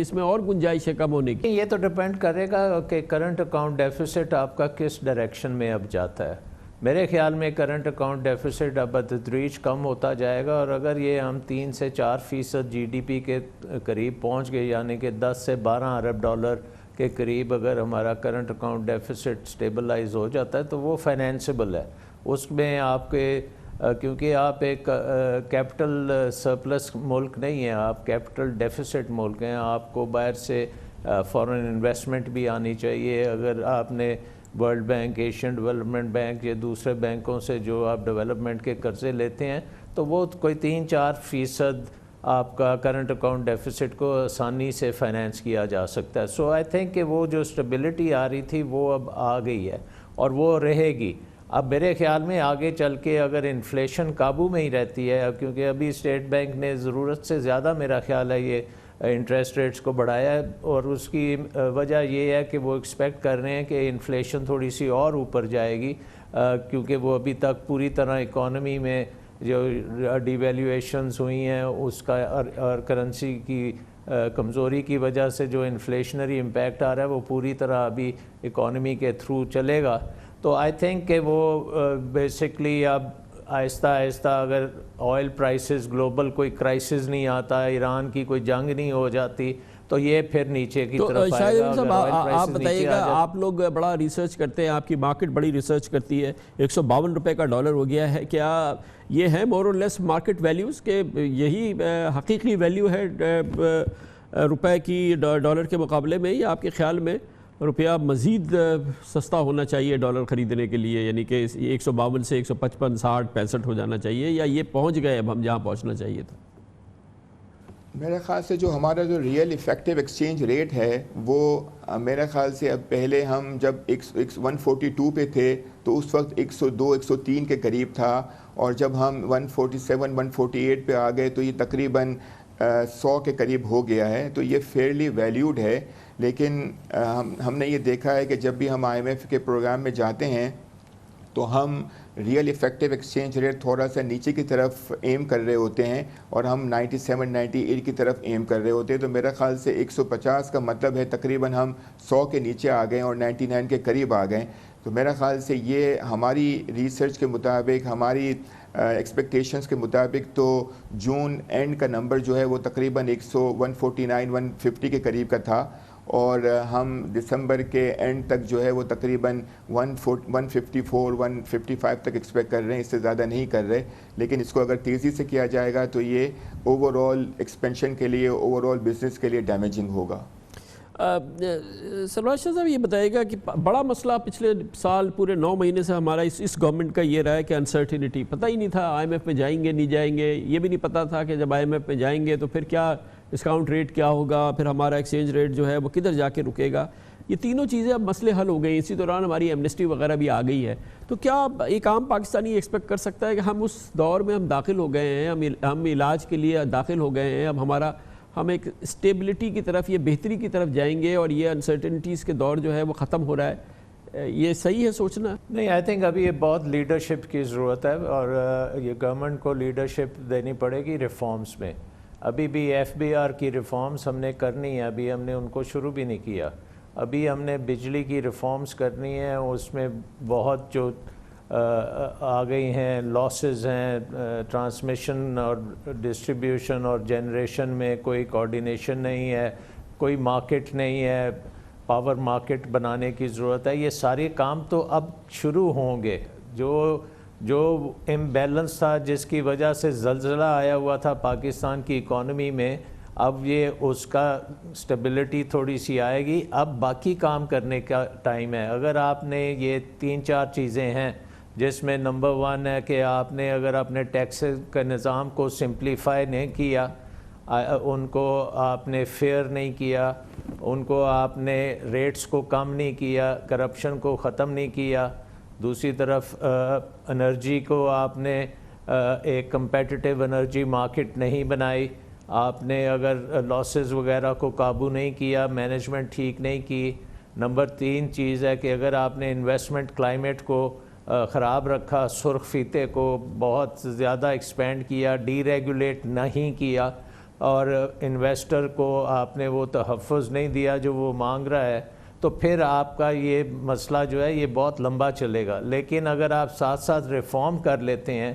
اس میں اور گنجائش ہے کم ہونے کی؟ یہ تو ڈیپینڈ کرے گا کہ کرنٹ اکاؤنٹ ڈیفیسٹ آپ کا کس ڈائریکشن میں اب جاتا ہے. میرے خیال میں کرنٹ اکاؤنٹ ڈیفیسٹ اب بتدریج کم ہوتا جائے گا، اور اگر یہ ہم 3 سے 4% GDP کے قریب پہنچ گئے، یعنی کہ 10 سے 12 ارب ڈالر کے قریب اگر ہمارا کرنٹ اکاؤنٹ ڈیفیسٹ سٹیبلائز ہو جاتا ہے تو وہ فائنینسیبل ہے. اس میں آپ کے کیونکہ آپ ایک کیپٹل سرپلس ملک نہیں ہیں، آپ کیپٹل ڈیفیسٹ ملک ہیں، آپ کو باہر سے فورن انویسٹمنٹ بھی آنی چاہیے. اگر آپ نے world bank, Asian development bank یا دوسرے بینکوں سے جو آپ ڈیولپمنٹ کے قرضے لیتے ہیں تو وہ کوئی 3-4% آپ کا کرنٹ اکاؤنٹ ڈیفیسٹ کو آسانی سے فائنینس کیا جا سکتا ہے. سو آئی تھنک کہ وہ جو اسٹیبلٹی آ رہی تھی وہ اب آ گئی ہے اور وہ رہے گی. اب میرے خیال میں آگے چل کے اگر انفلیشن قابو میں ہی رہتی ہے، کیونکہ ابھی اسٹیٹ بینک نے ضرورت سے زیادہ میرا خیال ہے یہ انٹرسٹ ریٹس کو بڑھایا ہے، اور اس کی وجہ یہ ہے کہ وہ ایکسپیکٹ کر رہے ہیں کہ انفلیشن تھوڑی سی اور اوپر جائے گی، کیونکہ وہ ابھی تک پوری طرح اکانومی میں جو ڈی ویلیویشنز ہوئی ہیں اس کا اور کرنسی کی کمزوری کی وجہ سے جو انفلیشنری امپیکٹ آ رہا ہے وہ پوری طرح ابھی اکانومی کے تھرو چلے گا. تو آئی تھنک کہ وہ بیسکلی اب آہستہ آہستہ اگر آئل پرائسز گلوبل کوئی کرائسس نہیں آتا، ایران کی کوئی جنگ نہیں ہو جاتی، تو یہ پھر نیچے کی طرف آئے گا. آپ بتائیے گا، آپ لوگ بڑا ریسرچ کرتے ہیں، آپ کی مارکیٹ بڑی ریسرچ کرتی ہے، 152 روپے کا ڈالر ہو گیا ہے، کیا یہ ہے مور اور لیس مارکیٹ ویلیوز کہ یہی حقیقی ویلیو ہے روپے کی ڈالر کے مقابلے میں، یا آپ کے خیال میں روپیہ مزید سستا ہونا چاہیے ڈالر خریدنے کے لیے، یعنی کہ 152 سے 155 60 65 ہو جانا چاہیے، یا یہ پہنچ گئے اب ہم جہاں پہنچنا چاہیے تھا؟ میرے خیال سے جو ہمارا جو ریئل ایفیکٹو ایکسچینج ریٹ ہے وہ میرے خیال سے اب پہلے ہم جب 142 پہ تھے تو اس وقت 102 103 کے قریب تھا، اور جب ہم 147 148 پہ آ گئے تو یہ تقریباً 100 کے قریب ہو گیا ہے. تو یہ فیئرلی ویلیوڈ ہے. لیکن ہم نے یہ دیکھا ہے کہ جب بھی ہم IMF کے پروگرام میں جاتے ہیں تو ہم ریئل ایفیکٹو ایکسچینج ریٹ تھوڑا سا نیچے کی طرف ایم کر رہے ہوتے ہیں، اور ہم 97 98 کی طرف ایم کر رہے ہوتے ہیں. تو میرا خیال سے 150 کا مطلب ہے تقریباً ہم 100 کے نیچے آ گئے اور 99 کے قریب آ گئے. تو میرا خیال سے یہ ہماری ریسرچ کے مطابق، ہماری ایکسپیکٹیشنز کے مطابق تو جون اینڈ کا نمبر جو ہے وہ تقریباً 149 150 کے قریب کا تھا، اور ہم دسمبر کے اینڈ تک جو ہے وہ تقریباً 154 155 تک ایکسپیکٹ کر رہے ہیں، اس سے زیادہ نہیں کر رہے. لیکن اس کو اگر تیزی سے کیا جائے گا تو یہ اوور آل ایکسپینشن کے لیے، اوور آل بزنس کے لیے ڈیمیجنگ ہوگا. سلمان شاہ صاحب یہ بتائے گا کہ بڑا مسئلہ پچھلے سال پورے 9 مہینے سے ہمارا اس گورنمنٹ کا یہ رہا ہے کہ انسرٹینٹی، پتہ ہی نہیں تھا IMF میں جائیں گے نہیں جائیں گے، یہ بھی نہیں پتہ تھا کہ جب IMF میں جائیں گے تو پھر کیا ڈسکاؤنٹ ریٹ کیا ہوگا، پھر ہمارا ایکسچینج ریٹ جو ہے وہ کدھر جا کے رکے گا. یہ تینوں چیزیں اب مسئلے حل ہو گئی. اسی دوران ہماری ایمنسٹی وغیرہ بھی آ گئی ہے. تو کیا ایک عام پاکستانی ایکسپیکٹ کر سکتا ہے کہ ہم اس دور میں ہم داخل ہو گئے ہیں، ہم علاج کے لیے داخل ہو گئے ہیں، اب ہم ایک اسٹیبلٹی کی طرف، یہ بہتری کی طرف جائیں گے اور یہ انسرٹنٹیز کے دور جو ہے وہ ختم ہو رہا ہے؟ یہ صحیح ہے سوچنا؟ نہیں، آئی تھنک ابھی یہ بہت لیڈرشپ کی ضرورت ہے اور یہ گورنمنٹ کو لیڈرشپ دینی پڑے گی ریفارمز میں. ابھی بھی FBR کی ریفارمز ہم نے کرنی ہے، ابھی ہم نے ان کو شروع بھی نہیں کیا. ابھی ہم نے بجلی کی ریفارمز کرنی ہے، اس میں بہت جو آ گئی ہیں لاسز ہیں، ٹرانسمیشن اور ڈسٹریبیوشن اور جنریشن میں کوئی کوارڈینیشن نہیں ہے، کوئی مارکیٹ نہیں ہے، پاور مارکیٹ بنانے کی ضرورت ہے. یہ سارے کام تو اب شروع ہوں گے. جو امبیلنس تھا جس کی وجہ سے زلزلہ آیا ہوا تھا پاکستان کی اکانومی میں، اب یہ اس کا سٹیبلٹی تھوڑی سی آئے گی. اب باقی کام کرنے کا ٹائم ہے. اگر آپ نے یہ 3-4 چیزیں ہیں جس میں نمبر 1 ہے کہ آپ نے اگر اپنے ٹیکس کا نظام کو سمپلیفائی نہیں کیا، ان کو آپ نے فیئر نہیں کیا، ان کو آپ نے ریٹس کو کم نہیں کیا، کرپشن کو ختم نہیں کیا، دوسری طرف انرجی کو آپ نے ایک کمپیٹیٹیو انرجی مارکیٹ نہیں بنائی، آپ نے اگر لاسز وغیرہ کو قابو نہیں کیا، مینجمنٹ ٹھیک نہیں کی. نمبر 3 چیز ہے کہ اگر آپ نے انویسٹمنٹ کلائمیٹ کو خراب رکھا، سرخ فیتے کو بہت زیادہ ایکسپینڈ کیا، ڈی ریگولیٹ نہیں کیا اور انویسٹر کو آپ نے وہ تحفظ نہیں دیا جو وہ مانگ رہا ہے، تو پھر آپ کا یہ مسئلہ جو ہے یہ بہت لمبا چلے گا. لیکن اگر آپ ساتھ ساتھ ریفارم کر لیتے ہیں،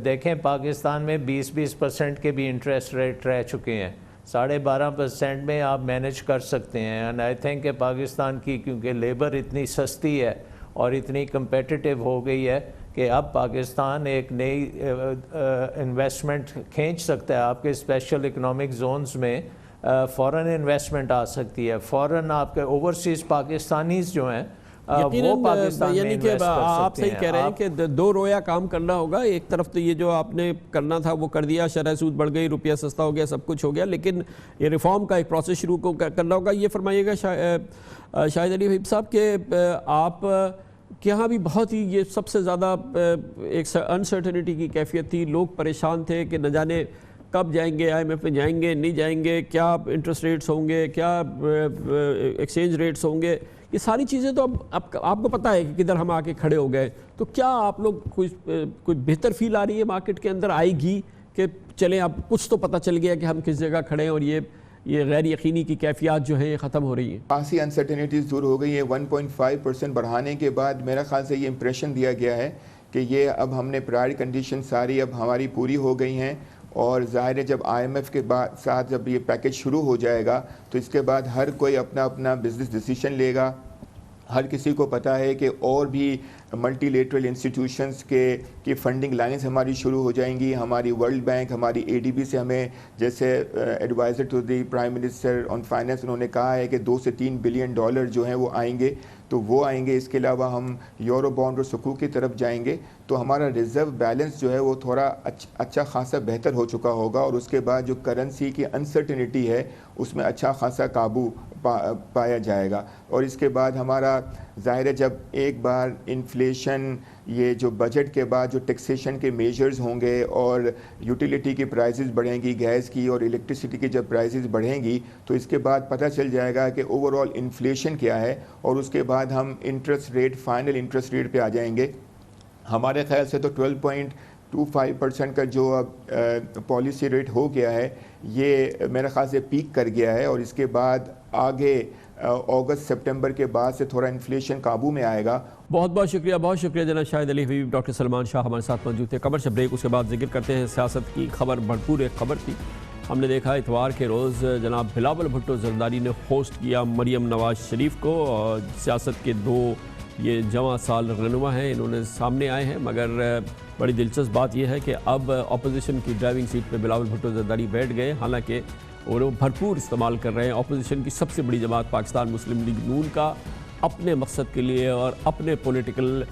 دیکھیں پاکستان میں 20% کے بھی انٹرسٹ ریٹ رہ چکے ہیں، 12.5% میں آپ مینیج کر سکتے ہیں. اینڈ آئی تھنک کہ پاکستان کی کیونکہ لیبر اتنی سستی ہے اور اتنی کمپیٹیٹیو ہو گئی ہے کہ اب پاکستان ایک نئی انویسٹمنٹ کھینچ سکتا ہے. آپ کے اسپیشل اکنامک زونز میں فورن انویسٹمنٹ آ سکتی ہے، فورن آپ کے اوورسیز پاکستانیز جو ہیں وہ پاکستان میں انویسٹ کر سکتے ہیں. آپ صحیح کہہ رہے ہیں کہ 2 رویا کام کرنا ہوگا. ایک طرف تو یہ جو آپ نے کرنا تھا وہ کر دیا، شرح سود بڑھ گئی، روپیہ سستا ہو گیا، سب کچھ ہو گیا، لیکن یہ ریفارم کا ایک پروسیس شروع کرنا ہوگا. یہ فرمائیے گا شاہد علی حبیب صاحب کہ آپ کہ یہاں بھی بہت ہی یہ سب سے زیادہ ایک انسرٹنٹی کی کیفیت تھی. لوگ پریشان تھے کہ نہ جانے کب جائیں گے، IMF میں جائیں گے نہیں جائیں گے، کیا انٹرسٹ ریٹس ہوں گے، کیا ایکسچینج ریٹس ہوں گے. یہ ساری چیزیں تو اب آپ کو پتہ ہے کہ کدھر ہم آ کے کھڑے ہو گئے. تو کیا آپ لوگ کوئی بہتر فیل آ رہی ہے مارکیٹ کے اندر آئے گی کہ چلیں اب کچھ تو پتہ چل گیا کہ ہم کس جگہ کھڑے ہیں اور یہ غیر یقینی کی کیفیات جو ہیں یہ ختم ہو رہی ہیں؟ خاصی انسرٹنٹیز دور ہو گئی ہیں. 1.5% بڑھانے کے بعد میرا خیال سے یہ امپریشن دیا گیا ہے کہ یہ اب ہم نے پرائر کنڈیشن ساری اب ہماری پوری ہو گئی ہیں. اور ظاہر ہے جب IMF کے ساتھ جب یہ پیکج شروع ہو جائے گا تو اس کے بعد ہر کوئی اپنا اپنا بزنس ڈیسیشن لے گا. ہر کسی کو پتہ ہے کہ اور بھی ملٹی لیٹرل انسٹیٹیوشنز کی فنڈنگ لائنز ہماری شروع ہو جائیں گی. ہماری ورلڈ بینک، ہماری ADB سے ہمیں جیسے advisor to the prime minister on finance انہوں نے کہا ہے کہ $2 سے $3 بلین جو ہیں وہ آئیں گے، تو وہ آئیں گے. اس کے علاوہ ہم یورو بانڈ اور سکوک کی طرف جائیں گے تو ہمارا ریزرو بیلنس جو ہے وہ تھوڑا اچھا خاصا بہتر ہو چکا ہوگا. اور اس کے بعد جو کرنسی کی انسرٹنٹی ہے اس میں اچھا خاصا قابو پایا جائے گا. اور اس کے بعد ہمارا ظاہر ہے جب ایک بار انفلیشن، یہ جو بجٹ کے بعد جو ٹیکسیشن کے میجرز ہوں گے اور یوٹیلیٹی کی پرائسز بڑھیں گی، گیس کی اور الیکٹریسٹی کی جب پرائسز بڑھیں گی تو اس کے بعد پتہ چل جائے گا کہ اوور آل انفلیشن کیا ہے. اور اس کے بعد ہم interest rate, final interest rate پہ آ جائیں گے. ہمارے خیال سے تو 12.25% کا جو اب پالیسی ریٹ ہو گیا ہے یہ میرے خیال سے پیک کر گیا ہے. اور اس کے بعد آگے اگست سپٹمبر کے بعد سے تھوڑا انفلیشن قابو میں آئے گا. بہت شکریہ جناب شاہد علی حبیب. ڈاکٹر سلمان شاہ ہمارے ساتھ موجود تھے. کمرشل بریک، اس کے بعد ذکر کرتے ہیں سیاست کی خبر. بھرپور ایک خبر تھی. ہم نے دیکھا اتوار کے روز جناب بلاول بھٹو زرداری نے ہوسٹ کیا مریم نواز شریف کو. اور سیاست کے 2 یہ جواں سال رہنما ہیں، انہوں نے سامنے آئے ہیں. مگر بڑی دلچسپ بات یہ ہے کہ اب اپوزیشن کی ڈرائیونگ سیٹ پہ بلاول بھٹو زرداری بیٹھ گئے. حالانکہ وہ بھرپور استعمال کر رہے ہیں اپوزیشن کی سب سے بڑی جماعت پاکستان مسلم لیگ نون کا اپنے مقصد کے لیے اور اپنے پولیٹیکل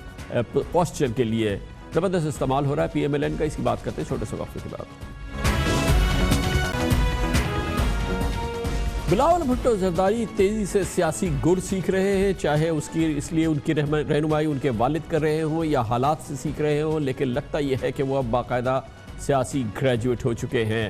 پوسچر کے لیے زبردست استعمال ہو رہا ہے PMLN کا. اس کی بات کرتے ہیں چھوٹے سے وقفے کے بعد. بلاول بھٹو زرداری تیزی سے سیاسی گر سیکھ رہے ہیں، چاہے اس لیے ان کی رہنمائی ان کے والد کر رہے ہوں یا حالات سے سیکھ رہے ہوں، لیکن لگتا یہ ہے کہ وہ اب باقاعدہ سیاسی گریجویٹ ہو چکے ہیں.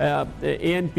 ANP,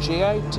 JIT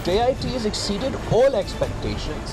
JIT has exceeded all expectations.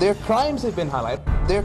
their crimes have been highlighted. Their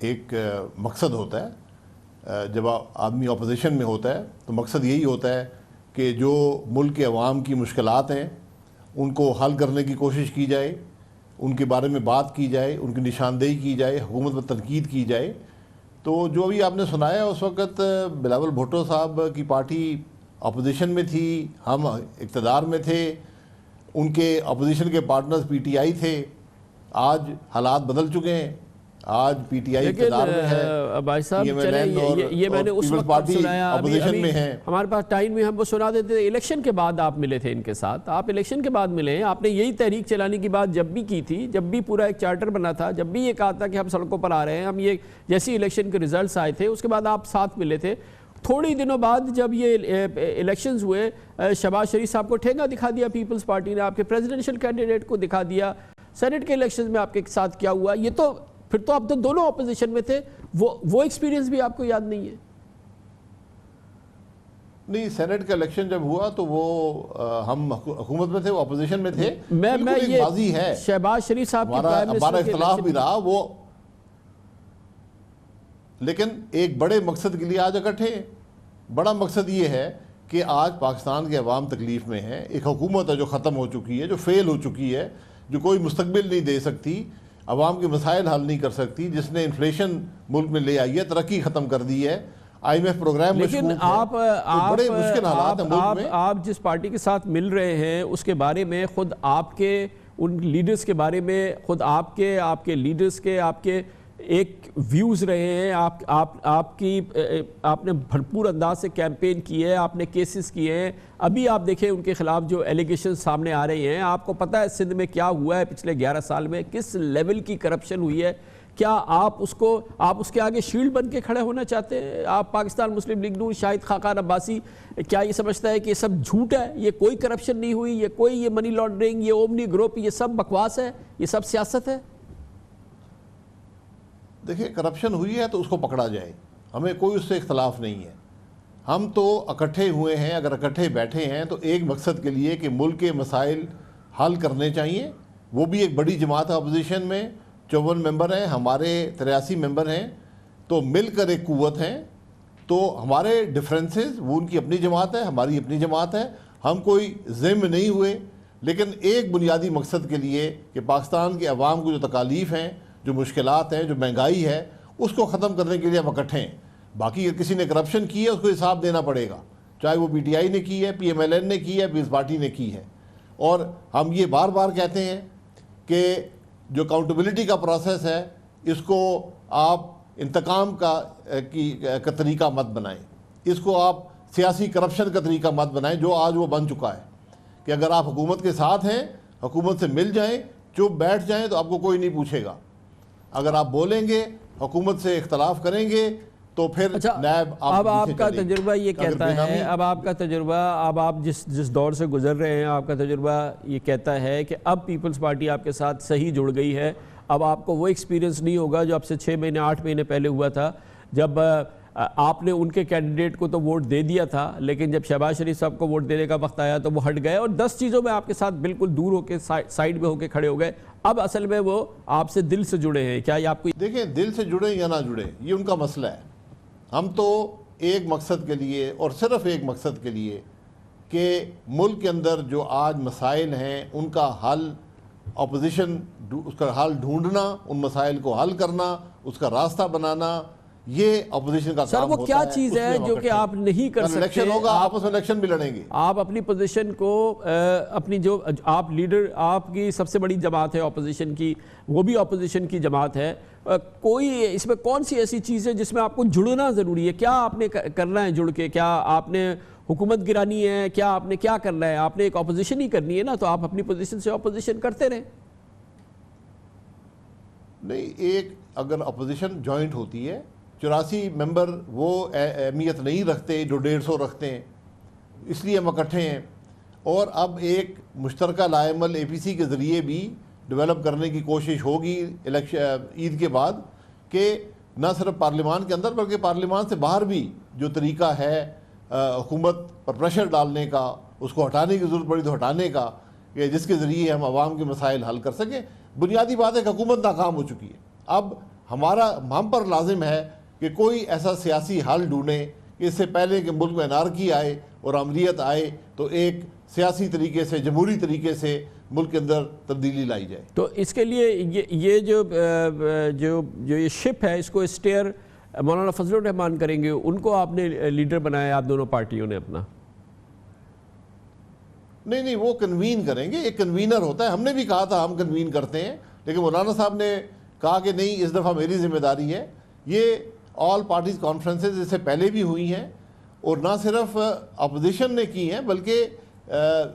ایک مقصد ہوتا ہے. جب آدمی اپوزیشن میں ہوتا ہے تو مقصد یہی ہوتا ہے کہ جو ملک کے عوام کی مشکلات ہیں ان کو حل کرنے کی کوشش کی جائے, ان کے بارے میں بات کی جائے, ان کی نشاندہی کی جائے, حکومت پر تنقید کی جائے. تو جو ابھی آپ نے سنایا اس وقت بلاول بھٹو صاحب کی پارٹی اپوزیشن میں تھی, ہم اقتدار میں تھے, ان کے اپوزیشن کے پارٹنرز پی ٹی آئی تھے. آج حالات بدل چکے ہیں, آج پی ٹی آئی اقتدار میں ہے, بھائی صاحب یہ میں نے اس وقت سنایا, ہمارے پاس ٹائم میں ہم وہ سنا دیتے تھے. الیکشن کے بعد آپ ملے تھے ان کے ساتھ, آپ الیکشن کے بعد ملے ہیں, آپ نے یہی تحریک چلانے کی بات جب بھی کی تھی, جب بھی پورا ایک چارٹر بنا تھا, جب بھی یہ کہا تھا کہ ہم سڑکوں پر آ رہے ہیں, ہم یہ جیسی الیکشن کے ریزلٹس آئے تھے اس کے بعد آپ ساتھ ملے تھے. تھوڑی دنوں بعد جب یہ الیکشنز ہوئے, شہباز شریف صاحب کو ٹھیکہ دکھا دیا پیپلز پارٹی نے, آپ کے پریزیڈنشل کینڈیڈیٹ کو دکھا دیا. سینٹ کے الیکشنز میں آپ کے ساتھ کیا ہوا, یہ تو پھر تو آپ تو دونوں اپوزیشن میں تھے, وہ ایکسپیرینس بھی آپ کو یاد نہیں ہے؟ نہیں, سینٹ کا الیکشن جب ہوا تو وہ ہم حکومت میں تھے, وہ اپوزیشن میں تھے. میں یہ بازی ہے, شہباز شریف صاحب کی ہمارا اختلاف بھی رہا وہ, لیکن ایک بڑے مقصد کے لیے آج اکٹھے ہیں. بڑا مقصد یہ ہے کہ آج پاکستان کے عوام تکلیف میں ہیں. ایک حکومت ہے جو ختم ہو چکی ہے, جو فیل ہو چکی ہے, جو کوئی مستقبل نہیں دے سکتی, عوام کے مسائل حل نہیں کر سکتی, جس نے انفلیشن ملک میں لے آئی ہے, ترقی ختم کر دی ہے, آئی ایم ایف پروگرام میں. لیکن آپ جس پارٹی کے ساتھ مل رہے ہیں اس کے بارے میں خود آپ کے ان لیڈرز کے بارے میں, خود آپ کے لیڈرز کے آپ کے ایک ویوز رہے ہیں, آپ نے بھرپور انداز سے کیمپین کی ہے, آپ نے کیسز کیے ہیں. ابھی آپ دیکھیں ان کے خلاف جو ایلیگیشن سامنے آ رہے ہیں, آپ کو پتہ ہے سندھ میں کیا ہوا ہے پچھلے 11 سال میں, کس لیول کی کرپشن ہوئی ہے. کیا آپ اس کے آگے شیلڈ بن کے کھڑے ہونا چاہتے ہیں؟ آپ پاکستان مسلم لیگ نون شاہد خاقان عباسی کیا یہ سمجھتا ہے کہ یہ سب جھوٹ ہے, یہ کوئی کرپشن نہیں ہوئی, یہ منی لانڈرنگ, یہ اومنی گروپ, یہ سب بکواس ہے, یہ سب سیاست ہے؟ دیکھیں, کرپشن ہوئی ہے تو اس کو پکڑا جائے, ہمیں کوئی اس سے اختلاف نہیں ہے. ہم تو اکٹھے ہوئے ہیں, اگر اکٹھے بیٹھے ہیں تو ایک مقصد کے لیے کہ ملک کے مسائل حل کرنے چاہیے. وہ بھی ایک بڑی جماعت ہے اپوزیشن میں, 54 ممبر ہیں, ہمارے 83 ممبر ہیں, تو مل کر ایک قوت ہیں. تو ہمارے ڈفرینسز, وہ ان کی اپنی جماعت ہے, ہماری اپنی جماعت ہے, ہم کوئی ضم نہیں ہوئے, لیکن ایک بنیادی مقصد کے لیے کہ پاکستان کے عوام کو جو تکالیف ہیں, جو مشکلات ہیں, جو مہنگائی ہے, اس کو ختم کرنے کے لیے ہم اکٹھے ہیں. باقی اگر کسی نے کرپشن کی ہے اس کو حساب دینا پڑے گا, چاہے وہ پی ٹی آئی نے کی ہے, پی ایم ایل این نے کی ہے, پیپلز پارٹی نے کی ہے. اور ہم یہ بار بار کہتے ہیں کہ جو اکاؤنٹیبلٹی کا پروسیس ہے اس کو آپ انتقام کا طریقہ مت بنائیں, اس کو آپ سیاسی کرپشن کا طریقہ مت بنائیں, جو آج وہ بن چکا ہے. کہ اگر آپ حکومت کے ساتھ ہیں, حکومت سے مل جائیں, چپ بیٹھ جائیں تو آپ کو کوئی نہیں پوچھے گا. اگر آپ بولیں گے, حکومت سے اختلاف کریں گے, تو پھر نیب اب آپ کا تجربہ یہ کہتا ہے, اب آپ کا تجربہ, اب آپ جس دور سے گزر رہے ہیں, آپ کا تجربہ یہ کہتا ہے کہ اب پیپلز پارٹی آپ کے ساتھ صحیح جڑ گئی ہے. اب آپ کو وہ ایکسپیرینس نہیں ہوگا جو اب سے 6 مہینے 8 مہینے پہلے ہوا تھا, جب آپ نے ان کے کینڈیڈیٹ کو تو ووٹ دے دیا تھا, لیکن جب شہباز شریف صاحب کو ووٹ دینے کا وقت آیا تو وہ ہٹ گئے اور 10 چیزوں میں آپ کے ساتھ بالکل دور ہو کے سائیڈ میں ہو کے کھڑے ہو گئے. اب اصل میں وہ آپ سے دل سے جڑے ہیں. کیا یہ آپ کو دیکھیں, دل سے جڑے یا نہ جڑے, یہ ان کا مسئلہ ہے. ہم تو ایک مقصد کے لیے, اور صرف ایک مقصد کے لیے, کہ ملک کے اندر جو آج مسائل ہیں ان کا حل, اپوزیشن اس کا حل ڈھونڈنا, ان مسائل کو حل کرنا, اس کا راستہ بنانا, یہ اپوزیشن کا کام ہوتا ہے. سر وہ کیا چیز ہے جو کہ آپ نہیں کر سکتے؟ الیکشن ہوگا, آپس میں الیکشن بھی لڑیں گے. آپ اپنی پوزیشن کو, اپنی جو آپ لیڈر, آپ کی سب سے بڑی جماعت ہے اپوزیشن کی, وہ بھی اپوزیشن کی جماعت ہے, کوئی اس میں کون سی ایسی چیز ہے جس میں آپ کو جڑنا ضروری ہے؟ کیا آپ نے کرنا ہے جڑ کے؟ کیا آپ نے حکومت گرانی ہے؟ کیا آپ نے کیا کرنا ہے؟ آپ نے ایک اپوزیشن ہی کرنی ہے نا, تو آپ اپنی پوزیشن سے اپوزیشن کرتے رہیں. نہیں, ایک اگر اپوزیشن جوائنٹ ہوتی ہے, 84 ممبر وہ اہمیت نہیں رکھتے جو 150 رکھتے ہیں, اس لیے ہم اکٹھے ہیں. اور اب ایک مشترکہ لائحہ عمل اے پی سی کے ذریعے بھی ڈیولپ کرنے کی کوشش ہوگی عید کے بعد, کہ نہ صرف پارلیمان کے اندر بلکہ پارلیمان سے باہر بھی جو طریقہ ہے حکومت پر پریشر ڈالنے کا, اس کو ہٹانے کی ضرورت پڑی تو ہٹانے کا, کہ جس کے ذریعے ہم عوام کے مسائل حل کر سکیں. بنیادی بات ہے کہ حکومت ناکام ہو چکی ہے. اب ہم پر لازم ہے کہ کوئی ایسا سیاسی حل ڈھونڈیں کہ اس سے پہلے کہ ملک میں انارکی آئے اور امریت آئے تو ایک سیاسی طریقے سے جمہوری طریقے سے ملک کے اندر تبدیلی لائی جائے. تو اس کے لیے یہ جو یہ شپ ہے اس کو اسٹیئر مولانا فضل الرحمان کریں گے, ان کو آپ نے لیڈر بنایا آپ دونوں پارٹیوں نے اپنا؟ نہیں وہ کنوین کریں گے, ایک کنوینر ہوتا ہے. ہم نے بھی کہا تھا ہم کنوین کرتے ہیں, لیکن مولانا صاحب نے کہا کہ نہیں اس دفعہ میری ذمہ داری ہے. یہ آل پارٹیز کانفرنسز اس سے پہلے بھی ہوئی ہیں اور نہ صرف اپوزیشن نے کی ہیں بلکہ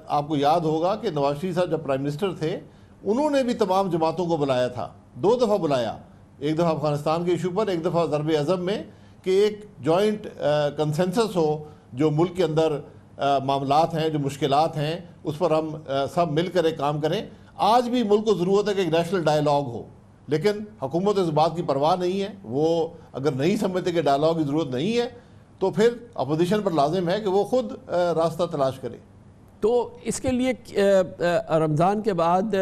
آپ کو یاد ہوگا کہ نواز شریف صاحب جب پرائم منسٹر تھے انہوں نے بھی تمام جماعتوں کو بلایا تھا, 2 دفعہ بلایا, ایک دفعہ افغانستان کے ایشو پر, ایک دفعہ ضرب عظم میں, کہ ایک جوائنٹ کنسنسس ہو جو ملک کے اندر معاملات ہیں, جو مشکلات ہیں, اس پر ہم سب مل کر ایک کام کریں. آج بھی ملک کو ضرورت ہے کہ ایک نیشنل ڈائیلاگ ہو, لیکن حکومت اس بات کی پرواہ نہیں ہے. وہ اگر نہیں سمجھتے کہ ڈائیلاگ کی ضرورت نہیں ہے تو پھر اپوزیشن پر لازم ہے کہ وہ خود راستہ تلاش کرے. تو اس کے لیے رمضان کے بعد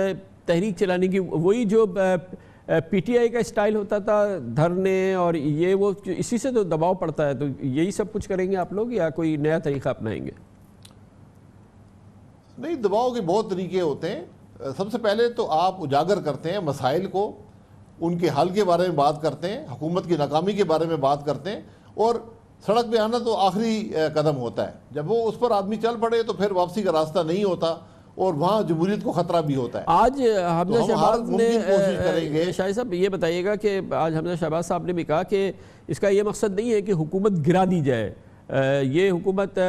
تحریک چلانے کی وہی جو پی ٹی آئی کا اسٹائل ہوتا تھا, دھرنے اور یہ وہ, اسی سے تو دباؤ پڑتا ہے, تو یہی سب کچھ کریں گے آپ لوگ یا کوئی نیا طریقہ اپنائیں گے؟ نہیں, دباؤ کے بہت طریقے ہوتے ہیں. سب سے پہلے تو آپ اجاگر کرتے ہیں مسائل کو, ان کے حل کے بارے میں بات کرتے ہیں, حکومت کی ناکامی کے بارے میں بات کرتے ہیں, اور سڑک پہ آنا تو آخری قدم ہوتا ہے. جب وہ اس پر آدمی چل پڑے تو پھر واپسی کا راستہ نہیں ہوتا اور وہاں جمہوریت کو خطرہ بھی ہوتا ہے. آج حمزہ شہباز نے, شاہد صاحب یہ بتائیے گا کہ آج حمزہ شہباز صاحب نے بھی کہا کہ اس کا یہ مقصد نہیں ہے کہ حکومت گرا دی جائے, یہ حکومت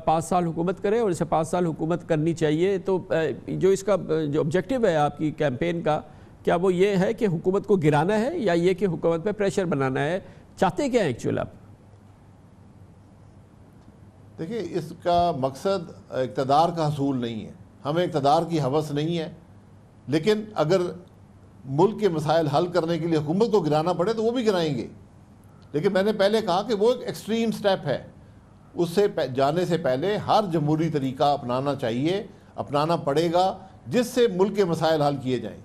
5 سال حکومت کرے اور اسے 5 سال حکومت کرنی چاہیے. تو جو اس کا جو آبجیکٹیو ہے آپ کی کیمپین کا, کیا وہ یہ ہے کہ حکومت کو گرانا ہے یا یہ کہ حکومت پہ پریشر بنانا ہے؟ چاہتے کیا ہیں ایکچوئل آپ؟ دیکھیں, اس کا مقصد اقتدار کا حصول نہیں ہے, ہمیں اقتدار کی ہوس نہیں ہے, لیکن اگر ملک کے مسائل حل کرنے کے لیے حکومت کو گرانا پڑے تو وہ بھی گرائیں گے. لیکن میں نے پہلے کہا کہ وہ ایک ایکسٹریم سٹیپ ہے, اس سے جانے سے پہلے ہر جمہوری طریقہ اپنانا چاہیے, اپنانا پڑے گا, جس سے ملک کے مسائل حل کیے جائیں,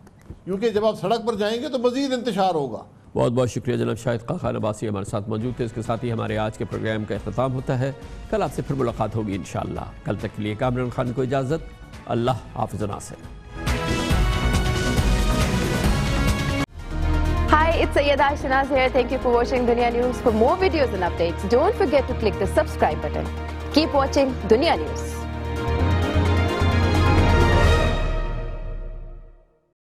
کیونکہ جب آپ سڑک پر جائیں گے تو مزید انتشار ہوگا. بہت بہت شکریہ جناب شاہد خاقان عباسی ہمارے ساتھ موجود تھے. اس کے ساتھ ہی ہمارے آج کے پروگرام کا اختتام ہوتا ہے. کل آپ سے پھر ملاقات ہوگی انشاءاللہ. کل تک کے لیے کامران خان کو اجازت. اللہ حافظ و ناصر. Hi, it's Sayyeda Shanaz here. Thank you for watching Dunya News. For more videos and updates, don't forget to click the subscribe button. Keep watching Dunya News.